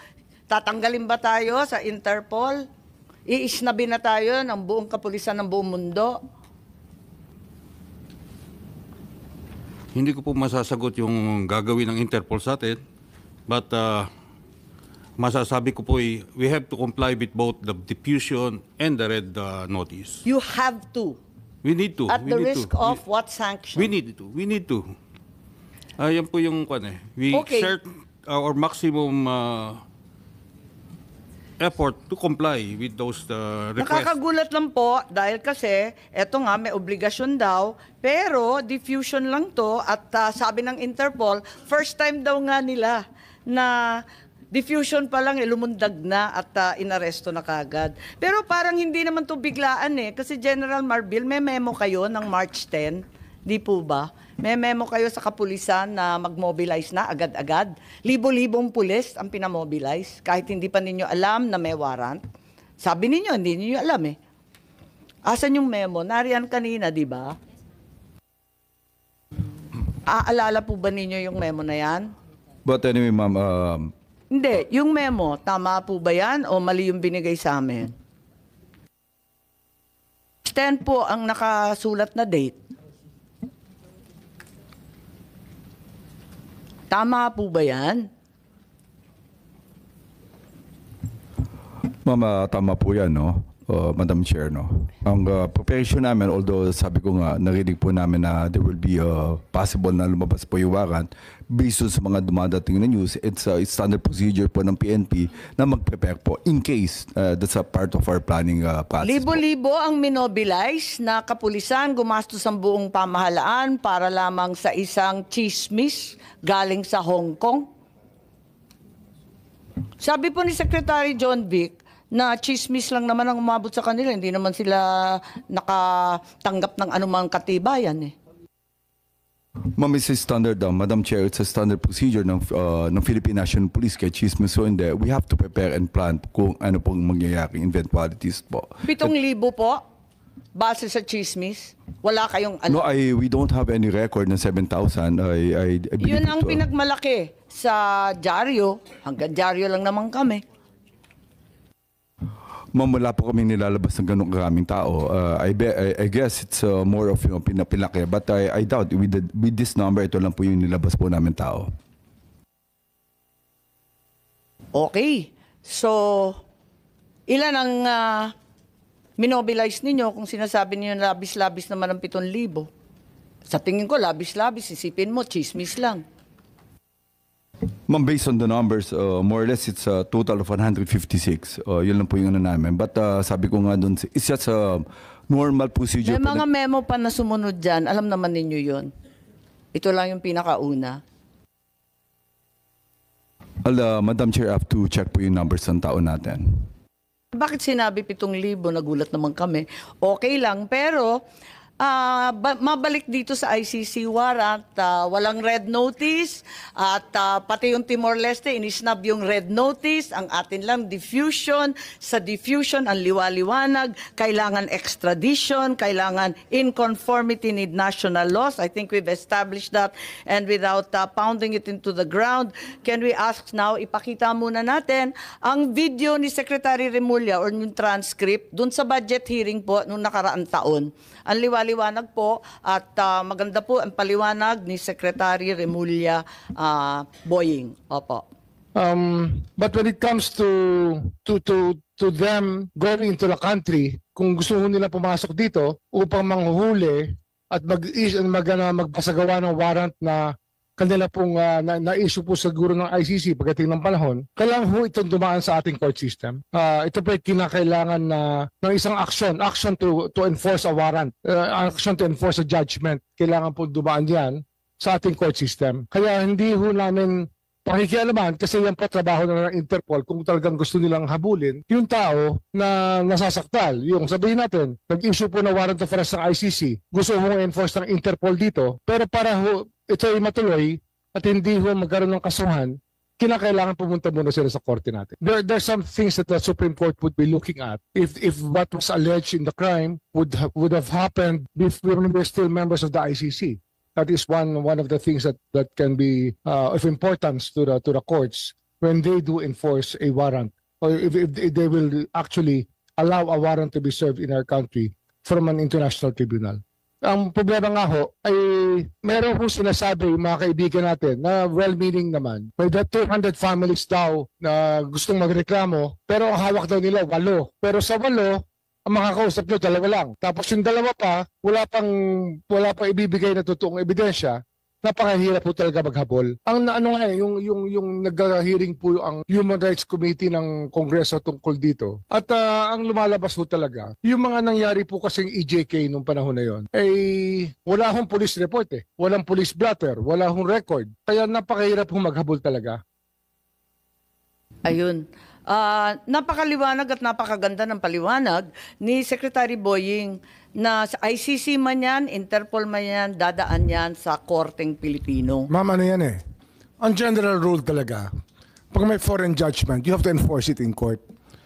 Tatanggalin ba tayo sa Interpol? Iisnabi na tayo ng buong kapulisan ng buong mundo?
Hindi ko po masasagot yung gagawin ng Interpol sa atin. But masasabi ko po we have to comply with both the diffusion and the red notice.
You have to.
We need to.
At
we
the
need
risk
to.
of what sanction?
We need to. We need to. Yan po yung kwan eh. We
Okay.
exert our maximum effort to comply with those requests.
Nakakagulat lang po dahil kasi eto nga may obligasyon daw pero diffusion lang to at sabi ng Interpol first time daw nga nila na diffusion pa lang lumundag na at inaresto na kagad. Pero parang hindi naman to biglaan eh kasi General Marbil may memo kayo ng March 10, di po ba? May memo kayo sa kapulisan na mag-mobilize na agad-agad. Libo-libong pulis ang pinamobilize kahit hindi pa ninyo alam na may warrant. Sabi ninyo, hindi ninyo alam eh. Asan yung memo? Nariyan kanina, di ba? Aalala po ba ninyo yung memo na yan?
But anyway, ma'am,
Hindi. Yung memo, tama po ba yan o mali yung binigay sa amin? 10 po ang nakasulat na date. Tama po ba yan?
ma'am, tama po yan, no? Madam Chair, no? Ang preparation namin, although sabi ko nga, narinig po namin na there will be possible na lumabas po yung warrant, based on sa mga dumadating na news, it's standard procedure po ng PNP na mag-prepare po in case that's a part of our planning process.
Libo-libo ang minobilize na kapulisan gumastos ang buong pamahalaan para lamang sa isang chismis galing sa Hong Kong. Sabi po ni Secretary John Vic na chismis lang naman ang umabot sa kanila. Hindi naman sila nakatanggap ng anumang katibayan eh.
Ma'am, it's a standard, Madam Chair, it's a standard procedure ng Philippine National Police kaya chismis so hindi. We have to prepare and plan kung ano pong mangyayaring eventualities po.
7,000 po base sa chismis. Wala kayong
No,
alam.
we don't have any record ng 7,000. I believe
Yun ang
it,
pinagmalaki sa dyaryo. Hanggang dyaryo lang naman kami.
Ma'am, wala po kami nilalabas ng ganong karaming tao. I guess it's more of pinapilaki. But I doubt with this number, ito lang po yung nilabas po namin tao.
Okay. So, ilan ang minobilize ninyo kung sinasabi ninyo labis-labis naman ang 7,000? Sa tingin ko, labis-labis. Isipin mo, chismis lang.
Ma'am, based on the numbers, more or less it's a total of 156. Yun lang po yung ano namin. But sabi ko nga doon, it's just a normal procedure.
May
po
mga memo pa na sumunod dyan. Alam naman ninyo yun. Ito lang yung pinakauna.
Madam Chair, I have to check po yung numbers ng tao natin.
Bakit sinabi 7,000? Nagulat naman kami. Okay lang, pero mabalik dito sa ICC warrant, walang red notice at pati yung Timor-Leste inisnab yung red notice, ang atin lang diffusion, sa diffusion ang liwaliwanag, kailangan extradition, kailangan in conformity with national laws. I think we've established that, and without pounding it into the ground, can we ask now, ipakita muna natin ang video ni Secretary Remulla or yung transcript dun sa budget hearing po nung nakaraang taon. Ang liwaliwanag po at maganda po ang paliwanag ni Secretary Remulla Boying. Opo.
But when it comes to them going into the country, kung gusto nila pumasok dito upang manghuhuli at magpasagawa ng warrant na kanila pong na-issue po siguro ng ICC pagdating ng panahon, kailangan po itong dumaan sa ating court system. Ito po ay kinakailangan ng isang action to enforce a warrant, action to enforce a judgment. Kailangan po dumaan yan sa ating court system. Kaya hindi po namin pakikialaman kasi yan po trabaho na ng Interpol kung talagang gusto nilang habulin yung tao na nasasaktal. Yung sabihin natin, nag-issue po na warrant of arrest ng ICC, gusto mong enforce ng Interpol dito, pero para ito ay matuloy at hindi ho magkaroon ng kasuhan, kinakailangan pumunta muna sila sa korte natin. There are some things that the Supreme Court would be looking at if what was alleged in the crime would have happened when we were still members of the ICC. That is one of the things that can be of importance to the courts when they do enforce a warrant, or if they will actually allow a warrant to be served in our country from an international tribunal. Ang problema nga ho ay meron kong sinasabi yung mga kaibigan natin na well-meaning naman. May 200 families daw na gustong magreklamo pero ang hawak daw nila 8. Pero sa 8, ang makakausap nyo 2 lang. Tapos yung 2 pa, wala pang ibibigay na totoong ebidensya. Napakahirap po talaga maghabol. Ang yung nag-hearing po ang Human Rights Committee ng Kongreso tungkol dito. At ang lumalabas po talaga, yung mga nangyari po kasing EJK nung panahon na yon, ay wala hong police report Walang police blotter, wala hong record. Kaya napakahirap po maghabol talaga.
Ayun. Napakaliwanag at napakaganda ng paliwanag ni Secretary Boying na sa ICC man yan, Interpol man yan, dadaan yan sa Korteng Pilipino.
Ma'am, ano yan Ang general rule talaga, pag may foreign judgment, you have to enforce it in court.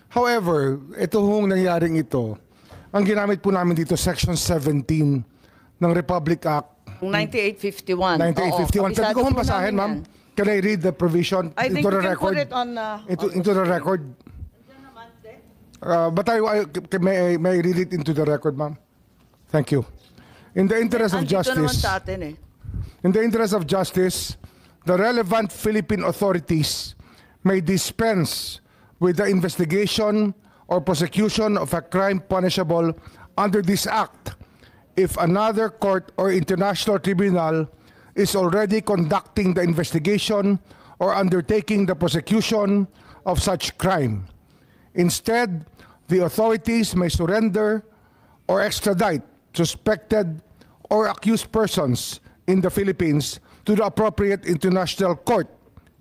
However, ito hong nangyaring ito, ang ginamit po namin dito, Section 17 ng Republic Act.
9851.
9851. Pwede ko hong basahin, ma'am? Can I read the provision
I think
into the
you can
record?
put it on...
into the record? But may I read it into the record, ma'am? Thank you. In the interest of
Andito naman
justice,
sa atin
in the interest of justice, the relevant Philippine authorities may dispense with the investigation or prosecution of a crime punishable under this act if another court or international tribunal is already conducting the investigation or undertaking the prosecution of such crime. Instead, the authorities may surrender or extradite suspected or accused persons in the Philippines to the appropriate international court,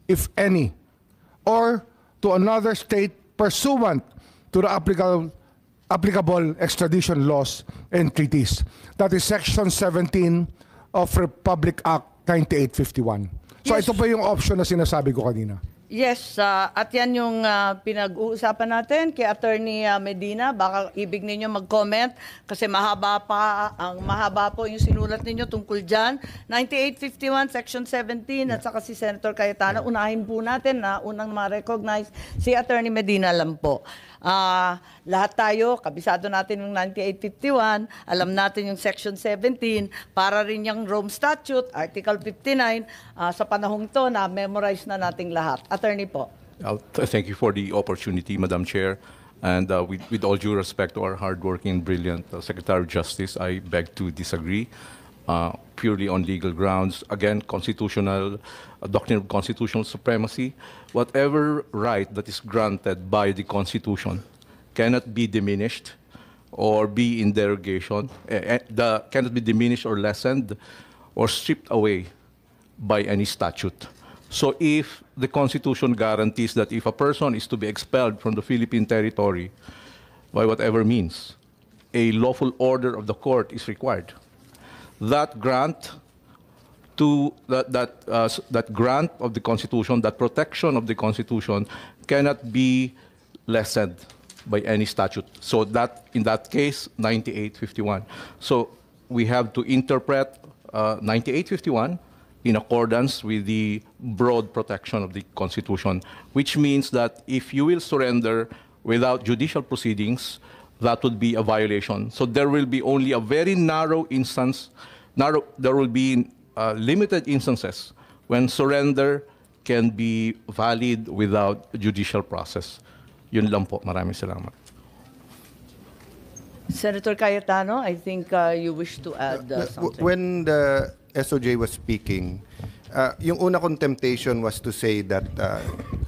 if any, or to another state pursuant to the applicable extradition laws and treaties. That is Section 17 of Republic Act 9851. So
Yes.
ito po yung option na sinasabi ko kanina.
Yes, at yan yung pinag-uusapan natin kay Attorney Medina. Baka ibig ninyo mag-comment kasi mahaba po yung sinulat ninyo tungkol dyan. 9851, Section 17, at saka si Senator Cayetano. Unahin po natin na unang ma-recognize si Attorney Medina lang po. Lahat tayo, kabisado natin yung 9851, alam natin yung Section 17, para rin yung Rome Statute, Article 59, sa panahong to na memorize na nating lahat. Attorney po.
Thank you for the opportunity, Madam Chair. And with all due respect to our hardworking, brilliant Secretary of Justice, I beg to disagree. Purely on legal grounds, again, constitutional doctrine of constitutional supremacy. Whatever right that is granted by the Constitution cannot be diminished or be in derogation. Cannot be diminished or lessened or stripped away by any statute. So if the Constitution guarantees that if a person is to be expelled from the Philippine territory by whatever means, a lawful order of the court is required. That grant that grant of the Constitution, that protection of the Constitution, cannot be lessened by any statute. So that, in that case, 9851. So we have to interpret 9851 in accordance with the broad protection of the Constitution, which means that if you will surrender without judicial proceedings, that would be a violation. So there will be only a very narrow instance, there will be limited instances when surrender can be valid without judicial process. Yun lang po. Maraming salamat.
Senator Cayetano, I think you wish to add something.
When the SOJ was speaking, yung una kong temptation was to say that,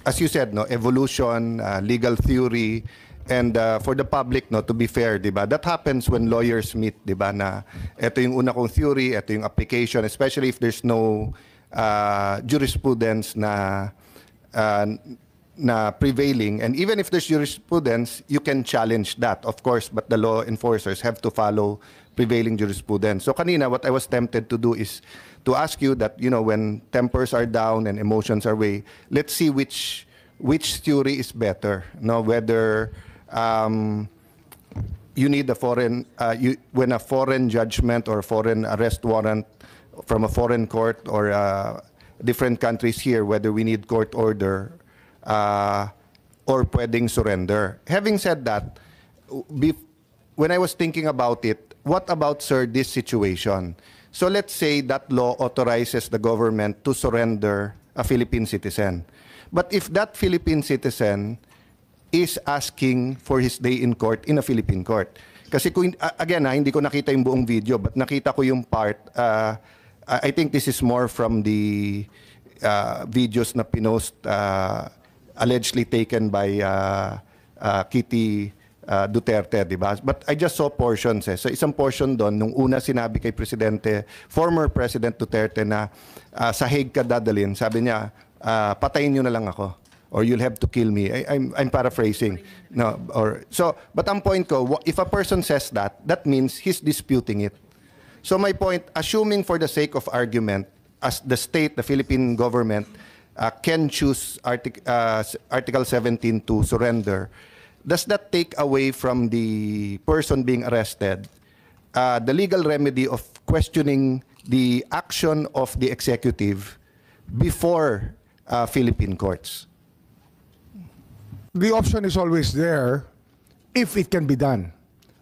as you said, no, evolution, legal theory, and for the public, no, to be fair, di ba? That happens when lawyers meet, di ba? Na ito yung una kong theory, ito yung application, especially if there's no jurisprudence na prevailing. And even if there's jurisprudence, you can challenge that, of course, but the law enforcers have to follow prevailing jurisprudence. So kanina, what I was tempted to do is to ask you that, you know, when tempers are down and emotions are way, let's see which theory is better. No, whether you need a foreign, when a foreign judgment or foreign arrest warrant from a foreign court or different countries here, whether we need court order or pwedeng surrender. Having said that, when I was thinking about it, what about, sir, this situation? So let's say that law authorizes the government to surrender a Philippine citizen. But if that Philippine citizen is asking for his day in court in a Philippine court. Kasi kung, again, hindi ko nakita yung buong video, but nakita ko yung part. I think this is more from the videos na pinost allegedly taken by Kitty Duterte, di ba? But I just saw portions. So isang portion doon, nung una sinabi kay Presidente, former President Duterte na sa Hague ka dadalhin, sabi niya, patayin niyo na lang ako or you'll have to kill me. I'm paraphrasing. No, but ang point ko, if a person says that, that means he's disputing it. So my point, assuming for the sake of argument, as the state, the Philippine government, can choose Article 17 to surrender, does that take away from the person being arrested the legal remedy of questioning the action of the executive before Philippine courts?
The option is always there if it can be done.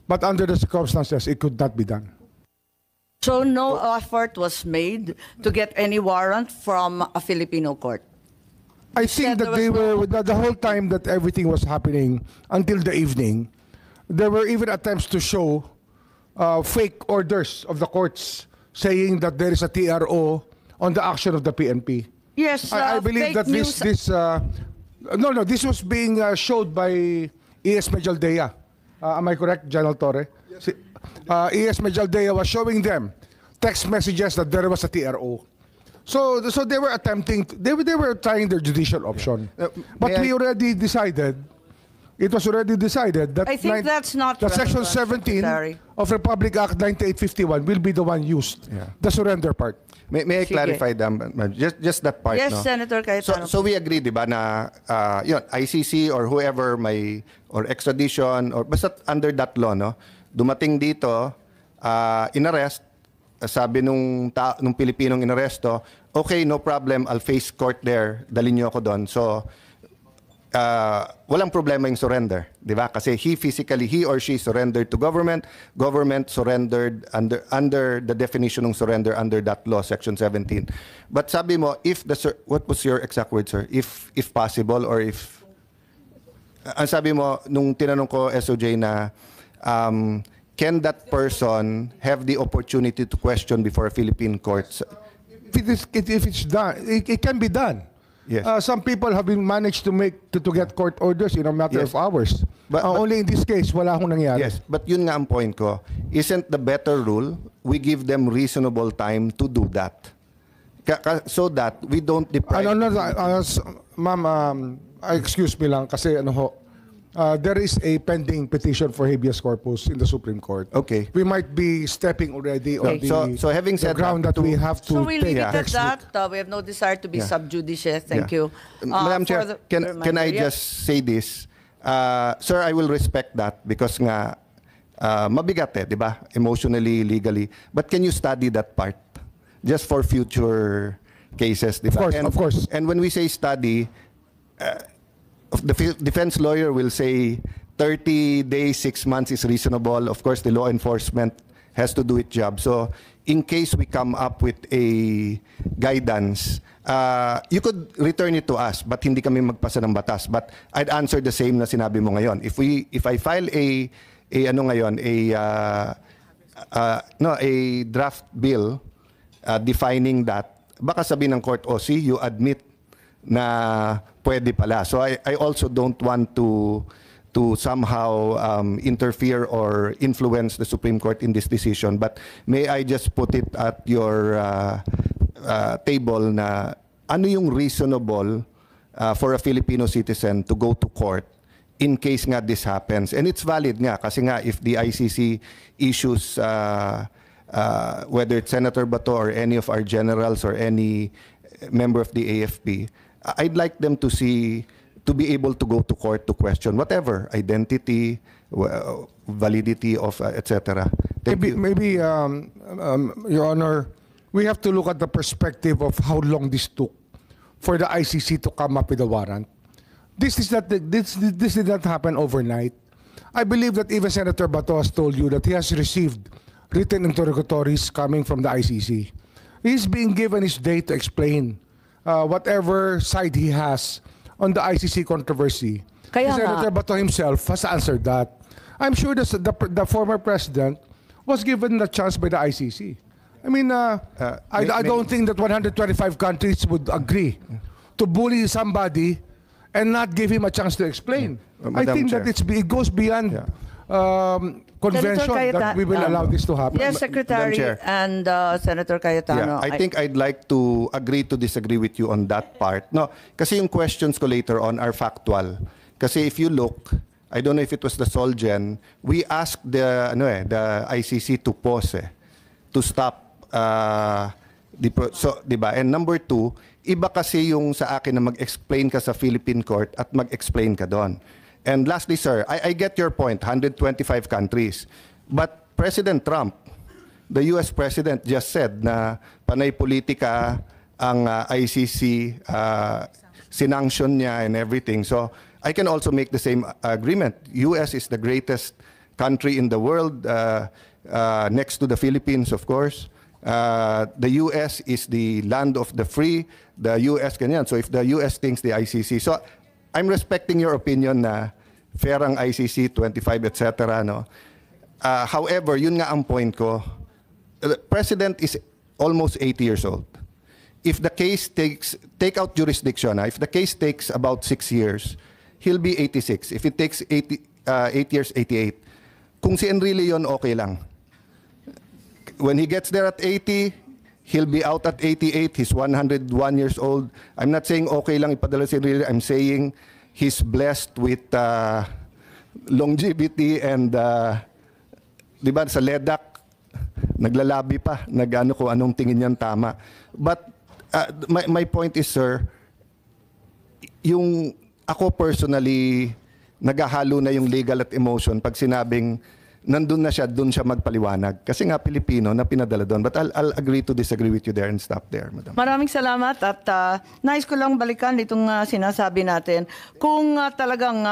But under the circumstances, it could not be done.
So no effort was made to get any warrant from a Filipino court?
I think that they were, the whole time that everything was happening until the evening, there were even attempts to show fake orders of the courts saying that there is a TRO on the action of the PNP.
Yes,
I believe that this was being showed by E.S. Medialdea. Am I correct, General Torre? Yes. E.S. Medialdea was showing them text messages that there was a TRO. So they were attempting, they were trying their judicial option. But we already decided, it was already decided that,
I think that's not
that Section
relevant,
17
Secretary.
of Republic Act 9851 will be the one used, the surrender part.
May I clarify that, ma'am? Just that part,
Yes,
no?
Senator Cayetano.
So we agree, di ba, na yun, ICC or whoever may, or extradition, or basta under that law, no? Dumating dito, inarrest, sabi nung Pilipinong inaresto, okay, no problem, I'll face court there, dalhin niyo ako doon. So, walang problema yung surrender, di ba? Kasi he or she surrendered to government, government surrendered under the definition ng surrender under that law, Section 17. But sabi mo, what was your exact word, sir? If possible or if, ang sabi mo, nung tinanong ko SOJ na, can that person have the opportunity to question before a Philippine court?
If it's done, it can be done.
Yes.
Some people have been managed to get court orders in a matter of hours.
But
only in this case, wala akong nangyari.
Yes, but yun nga ang point ko. Isn't the better rule, we give them reasonable time to do that? So that we don't deprive...
Ma'am, excuse me lang kasi there is a pending petition for habeas corpus in the Supreme Court.
Okay.
We might be stepping already on
Okay. So having
the
said
ground
that,
that we have to
So we leave
take
it at
next week.
that. We have no desire to be
Yeah.
sub judice. Thank
Yeah.
you.
Madam
For
Chair,
the
can
reminder.
I
Yes.
just say this? Sir, I will respect that because nga mabigat di ba? Emotionally, legally. But can you study that part? Just for future cases, di ba?
Of course.
And when we say study, the defense lawyer will say 30 days, 6 months is reasonable. Of course, the law enforcement has to do its job. So in case we come up with a guidance, you could return it to us, but hindi kami magpasa ng batas. But I'd answer the same na sinabi mo ngayon. If I file a draft bill defining that, baka sabihin ng court, see, you admit na pwede pala. So I also don't want to somehow interfere or influence the Supreme Court in this decision. But may I just put it at your table na ano yung reasonable for a Filipino citizen to go to court in case nga this happens. And it's valid nga kasi nga if the ICC issues whether it's Senator Bato or any of our generals or any member of the AFP, I'd like them to be able to go to court to question whatever identity, validity of etc.
Maybe, Your Honor, we have to look at the perspective of how long this took for the ICC to come up with a warrant. This did not happen overnight. I believe that even Senator Bato has told you that he has received written interrogatories coming from the ICC. He's being given his day to explain whatever side he has on the ICC controversy.
Kaya nga.
Senator Bato himself has answered that. I'm sure the former president was given the chance by the ICC. I mean, I don't think that 125 countries would agree to bully somebody and not give him a chance to explain. I
Madam
think
Chair.
that it goes beyond convention
Senator
that we will
Cayetano.
allow this to happen.
Yes, Secretary
Chair.
and Senator Cayetano.
I think I'd like to agree to disagree with you on that part. No, kasi yung questions ko later on are factual. Kasi if you look, I don't know if it was the Solgen, we asked the ICC to pause, to stop. Diba? And number two, iba kasi yung sa akin na mag-explain ka sa Philippine court at mag-explain ka doon. And lastly, sir, I get your point, 125 countries. But President Trump, the US President just said na panay politika ang ICC, sinanction niya and everything. So I can also make the same agreement. US is the greatest country in the world, next to the Philippines, of course. The US is the land of the free. The US ganyan. So if the US thinks the ICC. So I'm respecting your opinion na fair ang ICC, 25, etc. No? However, yun nga ang point ko. The President is almost 80 years old. If the case take out jurisdiction, if the case takes about 6 years, he'll be 86. If it takes 8 years, 88. Kung si Enrile yun, okay lang. When he gets there at 80, he'll be out at 88. He's 101 years old. I'm not saying okay lang ipadala si Enrile. I'm saying he's blessed with longevity and, di ba, sa LEDAC, naglalabi pa, nag-ano kung anong tingin niyan tama. But my point is, sir, yung ako personally, naghahalo na yung legal at emotion pag sinabing nandun na siya, dun siya magpaliwanag. Kasi nga Pilipino na pinadala doon. But I'll agree to disagree with you there and stop there, Madam.
Maraming salamat at nais ko lang balikan itong sinasabi natin. Kung talagang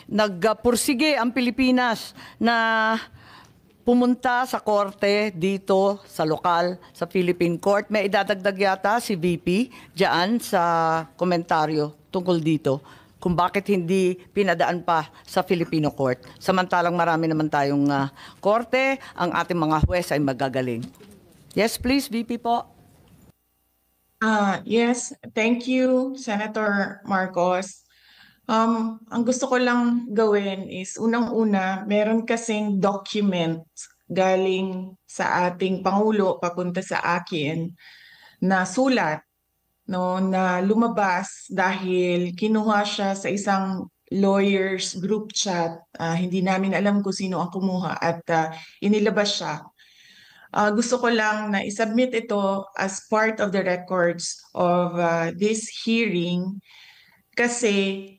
nagpursige ang Pilipinas na pumunta sa korte dito sa lokal, sa Philippine Court, may idadagdag yata si VP diyan sa komentaryo tungkol dito kung bakit hindi pinadaan pa sa Filipino Court. Samantalang marami naman tayong korte, ang ating mga huwes ay magagaling. Yes, please, VP po.
Yes, thank you, Senator Marcos. Ang gusto ko lang gawin is unang-una, meron kasing document galing sa ating Pangulo papunta sa akin na sulat, no, na lumabas dahil kinuha siya sa isang lawyers group chat. Hindi namin alam kung sino ang kumuha at inilabas siya. Gusto ko lang na isubmit ito as part of the records of this hearing kasi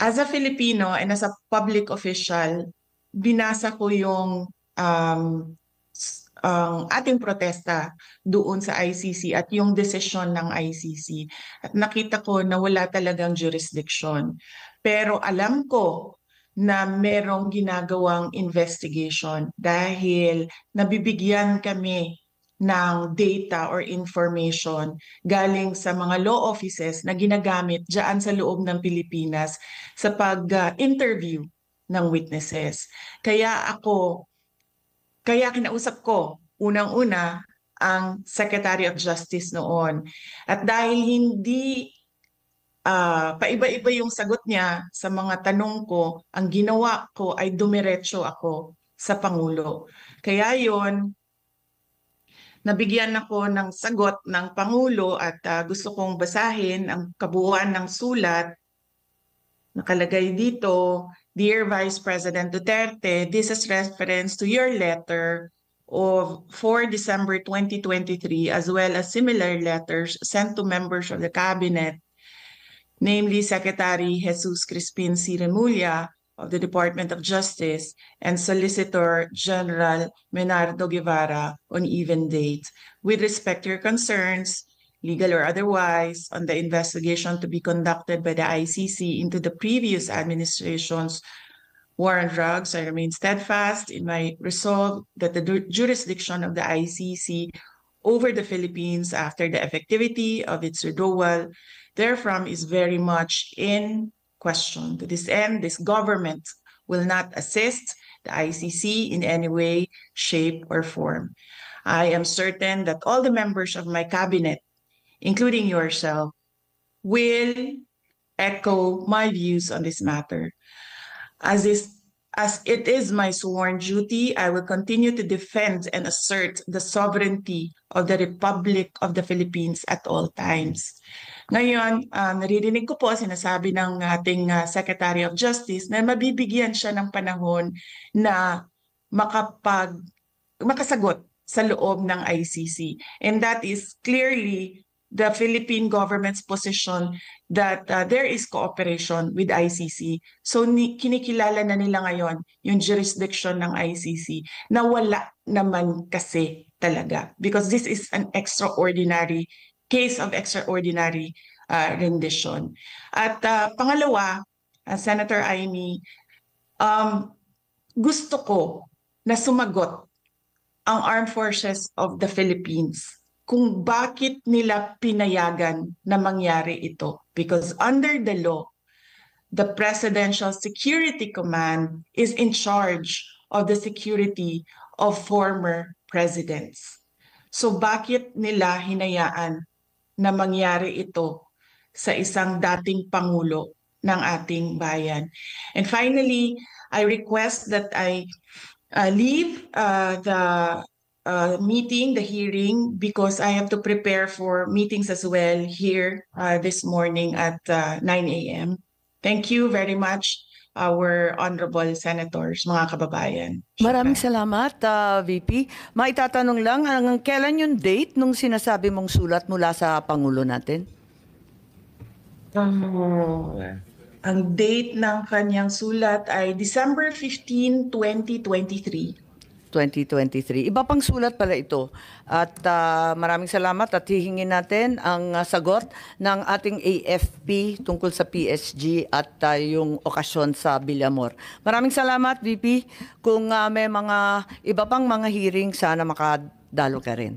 as a Filipino and as a public official, binasa ko yung ang ating protesta doon sa ICC at yung desisyon ng ICC. At nakita ko na wala talagang jurisdiction. Pero alam ko na merong ginagawang investigation dahil nabibigyan kami ng data or information galing sa mga law offices na ginagamit dyan sa loob ng Pilipinas sa pag-interview ng witnesses. Kaya kinausap ko unang-una ang Secretary of Justice noon. At dahil hindi paiba-iba yung sagot niya sa mga tanong ko, ang ginawa ko ay dumiretso ako sa Pangulo. Kaya yon, nabigyan ako ng sagot ng Pangulo at gusto kong basahin ang kabuuan ng sulat. Nakalagay dito, Dear Vice President Duterte, this is reference to your letter of 4 December 2023 as well as similar letters sent to members of the Cabinet, namely Secretary Jesus Crispin C. Remulla of the Department of Justice and Solicitor General Menardo Guevara on even date with respect to your concerns, legal or otherwise, on the investigation to be conducted by the ICC into the previous administration's war on drugs. I remain steadfast in my resolve that the jurisdiction of the ICC over the Philippines after the effectivity of its withdrawal therefrom is very much in question. To this end, this government will not assist the ICC in any way, shape, or form. I am certain that all the members of my cabinet, including yourself, will echo my views on this matter. As it is my sworn duty, I will continue to defend and assert the sovereignty of the Republic of the Philippines at all times. Ngayon, naririnig ko po sinasabi ng ating Secretary of Justice na mabibigyan siya ng panahon na makasagot sa loob ng ICC. And that is clearly the Philippine government's position that there is cooperation with ICC. So kinikilala na nila ngayon yung jurisdiction ng ICC na wala naman kasi talaga. Because this is an extraordinary case of extraordinary rendition. At pangalawa, Senator Amy, gusto ko na sumagot ang Armed Forces of the Philippines kung bakit nila pinayagan na mangyari ito. Because under the law, the Presidential Security Command is in charge of the security of former presidents. So bakit nila hinayaan na mangyari ito sa isang dating Pangulo ng ating bayan? And finally, I request that I leave the meeting, the hearing, because I have to prepare for meetings as well here this morning at 9 a.m. Thank you very much, our honorable senators, mga kababayan.
Maraming salamat, VP. Maitatanong lang, kailan yung date nung sinasabi mong sulat mula sa Pangulo natin?
Ang date ng kanyang sulat ay December 15, 2023.
2023. Iba pang sulat pala ito. At maraming salamat at hihingin natin ang sagot ng ating AFP tungkol sa PSG at yung okasyon sa Villamor. Maraming salamat, VP. Kung may mga iba pang mga hearing, sana makadalo ka rin.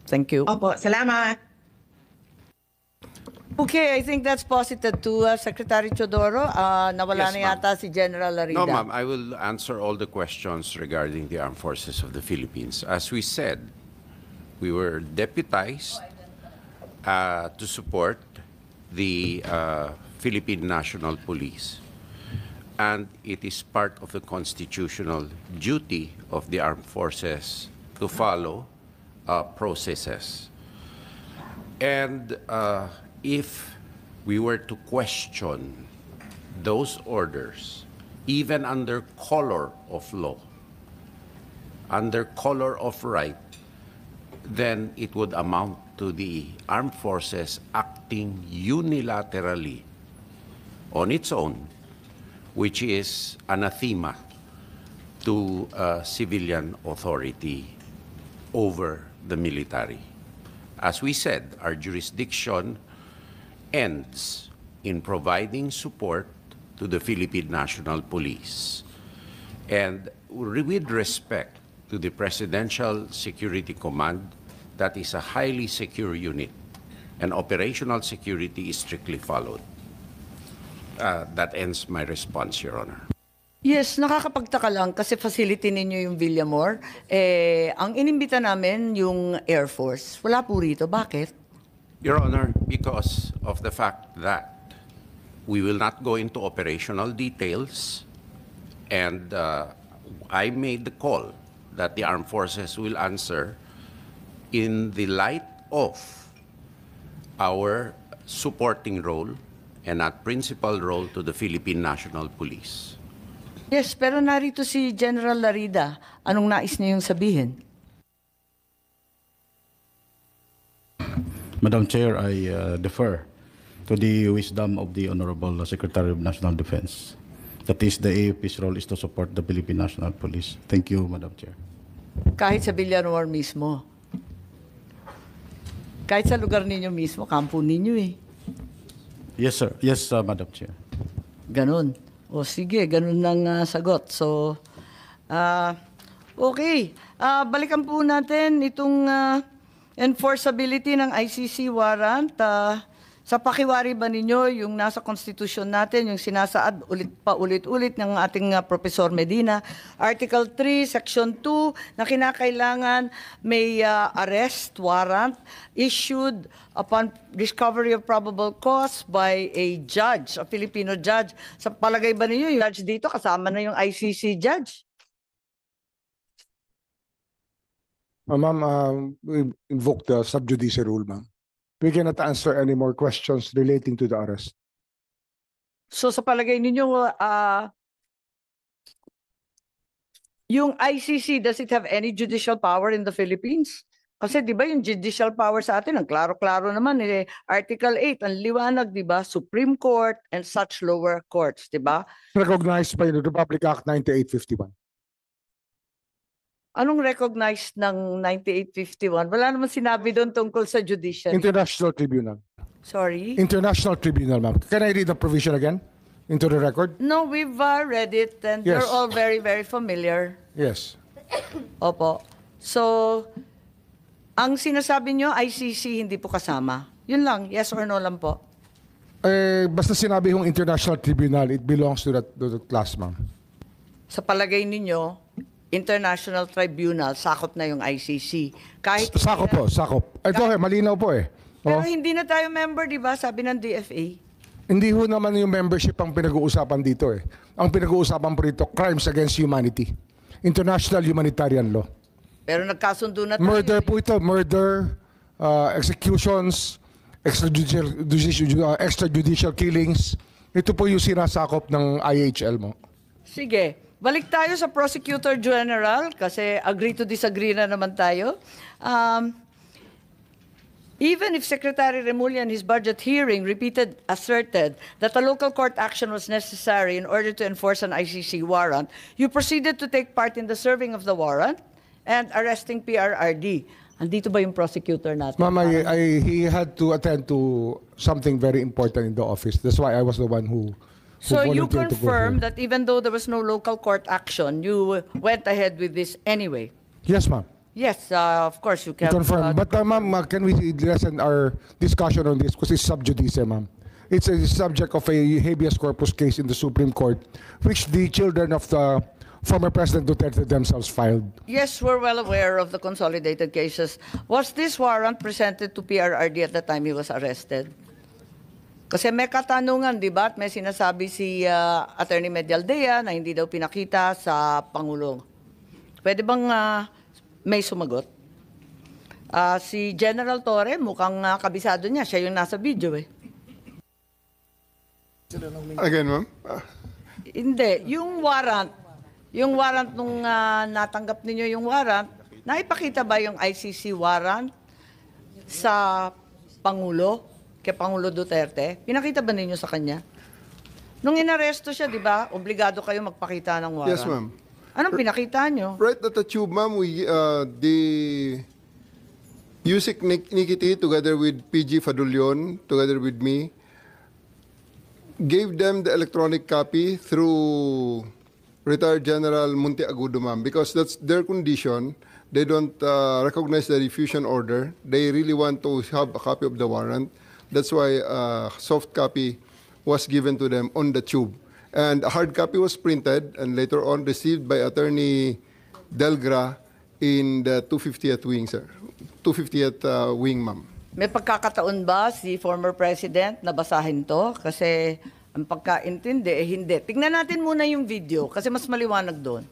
Thank you.
Opo, salamat.
Okay, I think that's posited to Secretary Teodoro. Nawala
Yes,
na
ma'am.
yata si General Larida.
No, ma'am. I will answer all the questions regarding the Armed Forces of the Philippines. As we said, we were deputized to support the Philippine National Police. And it is part of the constitutional duty of the armed forces to follow processes. And if we were to question those orders, even under color of law, under color of right, then it would amount to the armed forces acting unilaterally on its own, which is anathema to civilian authority over the military. As we said, our jurisdiction ends in providing support to the Philippine National Police. And with respect to the Presidential Security Command, that is a highly secure unit, and operational security is strictly followed. That ends my response, Your Honor.
Yes, nakakapagtaka lang kasi facility ninyo yung Villamor. Ang inimbita namin yung Air Force. Wala po rito. Bakit?
Your Honor, because of the fact that we will not go into operational details, and I made the call that the armed forces will answer in the light of our supporting role and not principal role to the Philippine National Police.
Yes, pero narito si General Larida. Anong nais niyong sabihin?
Madam Chair, I defer to the wisdom of the Honorable Secretary of National Defense. That is, the AFP's role is to support the Philippine National Police. Thank you, Madam Chair.
Kahit sa Villamor mismo. Kahit sa lugar ninyo mismo, kampo ninyo eh.
Yes, sir. Yes, Madam Chair.
Ganun. O sige, ganun lang sagot. So, okay. Balikan po natin itong enforceability ng ICC warrant. Sa pakiwari ba ninyo yung nasa konstitusyon natin, yung sinasaad ulit-ulit ng ating Professor Medina, Article 3, Section 2, na kinakailangan may arrest warrant issued upon discovery of probable cause by a judge, a Filipino judge. Sa palagay ba ninyo, yung judge dito kasama na yung ICC judge?
Ma'am, we invoke the sub judice rule, ma'am. We cannot answer any more questions relating to the arrest.
So sa palagay ninyo, yung ICC, does it have any judicial power in the Philippines? Kasi di ba yung judicial power sa atin, ang klaro-klaro naman, Article 8, ang liwanag, di ba? Supreme Court and such lower courts, di ba?
Recognized by the Republic Act 9851.
Anong recognized ng 9851? Wala naman sinabi doon tungkol sa judicial.
International Tribunal.
Sorry?
International Tribunal, ma'am. Can I read the provision again into the record?
No, we've read it and
Yes.
you're all very, very familiar.
Yes.
Opo. So, ang sinasabi nyo, ICC hindi po kasama. Yun lang, yes or no lang po.
Basta sinabi yung International Tribunal, it belongs to that class, ma'am.
Sa palagay ninyo, International Tribunal, sakop na yung ICC. Kahit
Sakop po, sakop. Ito, malinaw po eh.
Pero
Oh.
hindi na tayo member, di ba? Sabi ng DFA.
Hindi ho naman yung membership ang pinag-uusapan dito eh. Ang pinag-uusapan po rito, crimes against humanity. International humanitarian law.
Pero nagkasundo na tayo.
Murder po ito, murder, executions, extrajudicial killings. Ito po yung sinasakop ng IHL mo.
Sige. Balik tayo sa Prosecutor General kasi agree to disagree na naman tayo. Even if Secretary Remulla in his budget hearing asserted that a local court action was necessary in order to enforce an ICC warrant, you proceeded to take part in the serving of the warrant and arresting PRRD. Andito ba yung prosecutor natin?
Ma'am, he had to attend to something very important in the office. That's why I was the one who
So you
volunteered to go
confirm
here.
that even though there was no local court action, you went ahead with this anyway?
Yes, ma'am.
Yes, of course you can.
Confirm. But ma'am, can we lessen our discussion on this because it's sub judice, ma'am. It's a subject of a habeas corpus case in the Supreme Court, which the children of the former President Duterte themselves filed.
Yes, we're well aware of the consolidated cases. Was this warrant presented to PRRD at the time he was arrested? Kasi may katanungan, di ba? At may sinasabi si Attorney Medialdea na hindi daw pinakita sa Pangulo. Pwede bang may sumagot? Si General Torre, mukhang kabisado niya. Siya yung nasa video eh.
Again, ma'am.
Hindi, yung warrant nung natanggap ninyo yung warrant, naipakita ba yung ICC warrant sa Pangulo, kay Pangulo Duterte? Pinakita ba ninyo sa kanya? Nung inaresto siya, di ba, obligado kayo magpakita ng warrant.
Yes, ma'am.
Anong pinakita nyo?
Right at the tube, ma'am, the Yusek Nikiti, together with PG Fadulion, together with me, gave them the electronic copy through retired General Monteagudo, ma'am, because that's their condition. They don't recognize the diffusion order. They really want to have a copy of the warrant. That's why a soft copy was given to them on the tube. And a hard copy was printed and later on received by Attorney Delgra in the 250th wing, sir. 250th wing, ma'am.
May pagkakataon ba si former president na basahin to? Kasi ang pagkaintindi, hindi. Tingnan natin muna yung video kasi mas maliwanag doon.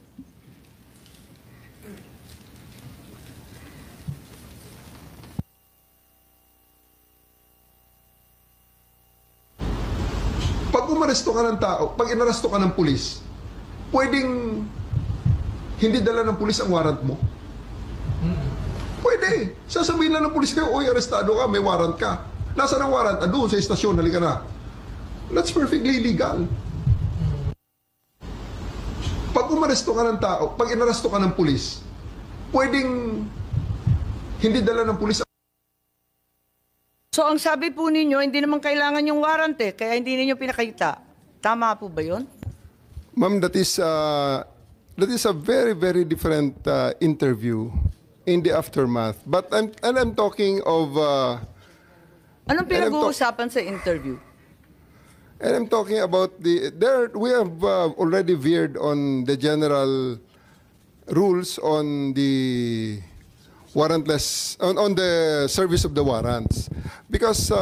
Pag umaresto ka ng tao, pag inaresto ka ng pulis, pwedeng hindi dala ng pulis ang warrant mo? Pwede. Sasabihin lang ng pulis kayo, oy, arestado ka, may warrant ka. Nasaan ang warrant? Doon sa istasyon, halika na. That's perfectly legal. Pag umaresto ka ng tao, pag inaresto ka ng pulis, pwedeng hindi dala ng pulis.
So ang sabi po ninyo, hindi naman kailangan yung warrant kaya hindi ninyo pinakita. Tama po ba yun?
Ma'am, that is a very, very different interview in the aftermath. But I'm talking of...
Anong pinag-uusapan sa interview?
And I'm talking about we have already veered on the general rules on the warrantless, on the service of the warrants. Because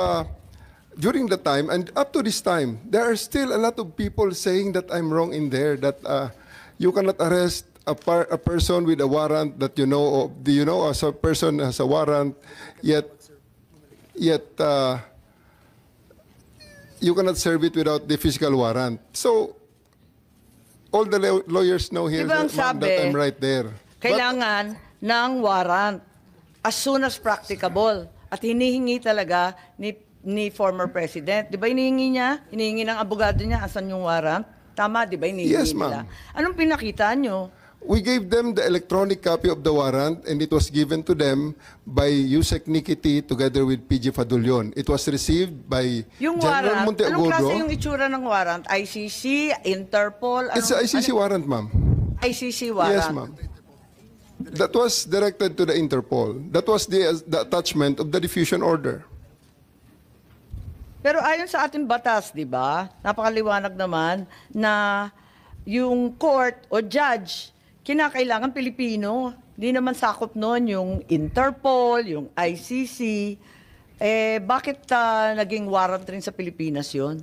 during the time, and up to this time, there are still a lot of people saying that I'm wrong in there, that you cannot arrest a person with a warrant that you know as a person has a warrant, yet you cannot serve it without the physical warrant. So, all the lawyers know here
Diba ang
ma'am,
sabi,
that I'm right there.
Kailangan ng warrant as soon as practicable. At hinihingi talaga ni former president. Di ba hinihingi niya? Hinihingi ng abogado niya, asan yung warrant? Tama, di ba hinihingi
Yes,
nila?
ma'am.
Anong pinakita nyo?
We gave them the electronic copy of the warrant and it was given to them by Yusek Nikiti together with PG Fadulion. It was received by
Yung
General
warrant, anong klase yung
Monteagudo.
itsura ng warrant? ICC, Interpol?
It's a ICC warrant, ma'am.
ICC warrant.
Yes, ma'am. That was directed to the Interpol. That was the attachment of the diffusion order.
Pero ayon sa ating batas, di ba, napakaliwanag naman na yung court o judge, kinakailangan Pilipino. Hindi naman sakop noon yung Interpol, yung ICC. Bakit naging warrant rin sa Pilipinas yun?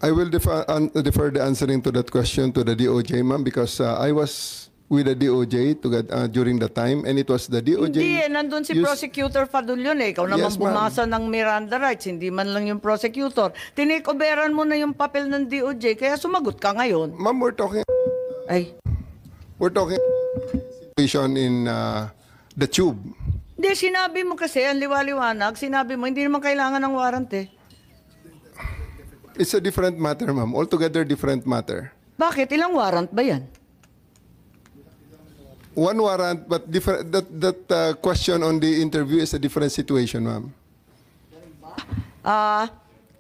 I will defer the answering to that question to the DOJ, ma'am, because I was with the DOJ during the time, and it was the DOJ...
Hindi nandun si Prosecutor Fadulion Ikaw naman
Yes, ma'am.
bumasa ng Miranda rights, hindi man lang yung prosecutor. Tinikoberan mo na yung papel ng DOJ, kaya sumagot ka ngayon.
Ma'am, we're talking situation in the tube.
Hindi, sinabi mo kasi, ang liwaliwanag, sinabi mo, hindi naman kailangan ng warrant
It's a different matter, ma'am. Altogether different matter.
Bakit? Ilang warrant ba yan?
One warrant, but different. That question on the interview is a different situation, ma'am.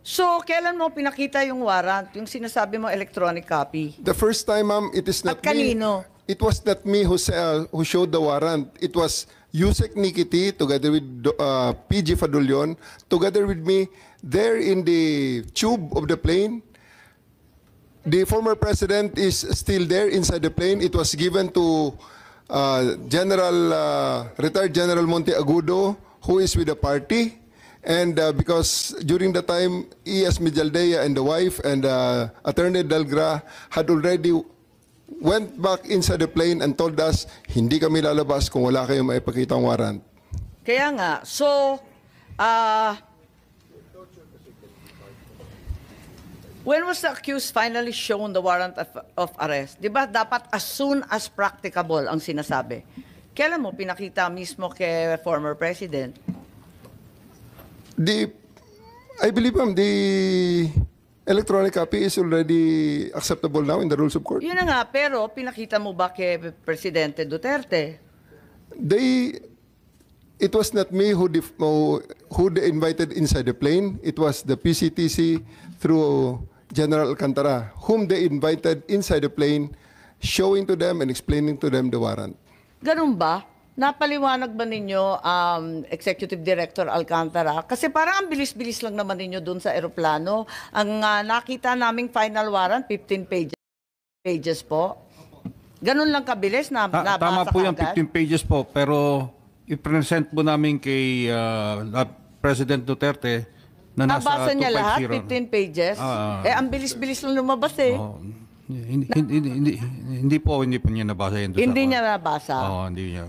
So, kailan mo pinakita yung warrant? Yung sinasabi mo electronic copy?
The first time, ma'am, it is not
At kanino?
me. It was not me who showed the warrant. It was Yusek Nikiti together with PG Fadulion, together with me there in the tube of the plane. The former president is still there inside the plane. It was given to retired General Monteagudo, who is with the party. And because during the time, E.S. Mijaldea and the wife and Attorney Delgra had already went back inside the plane and told us, hindi kami lalabas kung wala kayong maipakitang warrant.
Kaya nga, so, When was the accused finally shown the warrant of arrest? Di ba dapat as soon as practicable ang sinasabi? Kailan mo pinakita mismo kay former president?
I believe, ma'am, the electronic copy is already acceptable now in the rules of court.
Yun na nga, pero pinakita mo ba kay Presidente Duterte?
It was not me who they invited inside the plane. It was the PCTC through General Alcantara, whom they invited inside the plane, showing to them and explaining to them the warrant.
Ganun ba? Napaliwanag ba ninyo, Executive Director Alcantara? Kasi parang ang bilis-bilis lang naman ninyo dun sa eroplano. Ang nakita naming final warrant, 15 pages po. Ganun lang kabilis na nabasa
Tama po yung
kaagad?
15 pages po, pero i-present po namin kay President Duterte na nasa 250.
Nabasa niya lahat, 15 pages? Ang bilis-bilis lang lumabas eh.
Oh, hindi po niya nabasa yan.
Hindi niya nabasa.
Oo, hindi niya.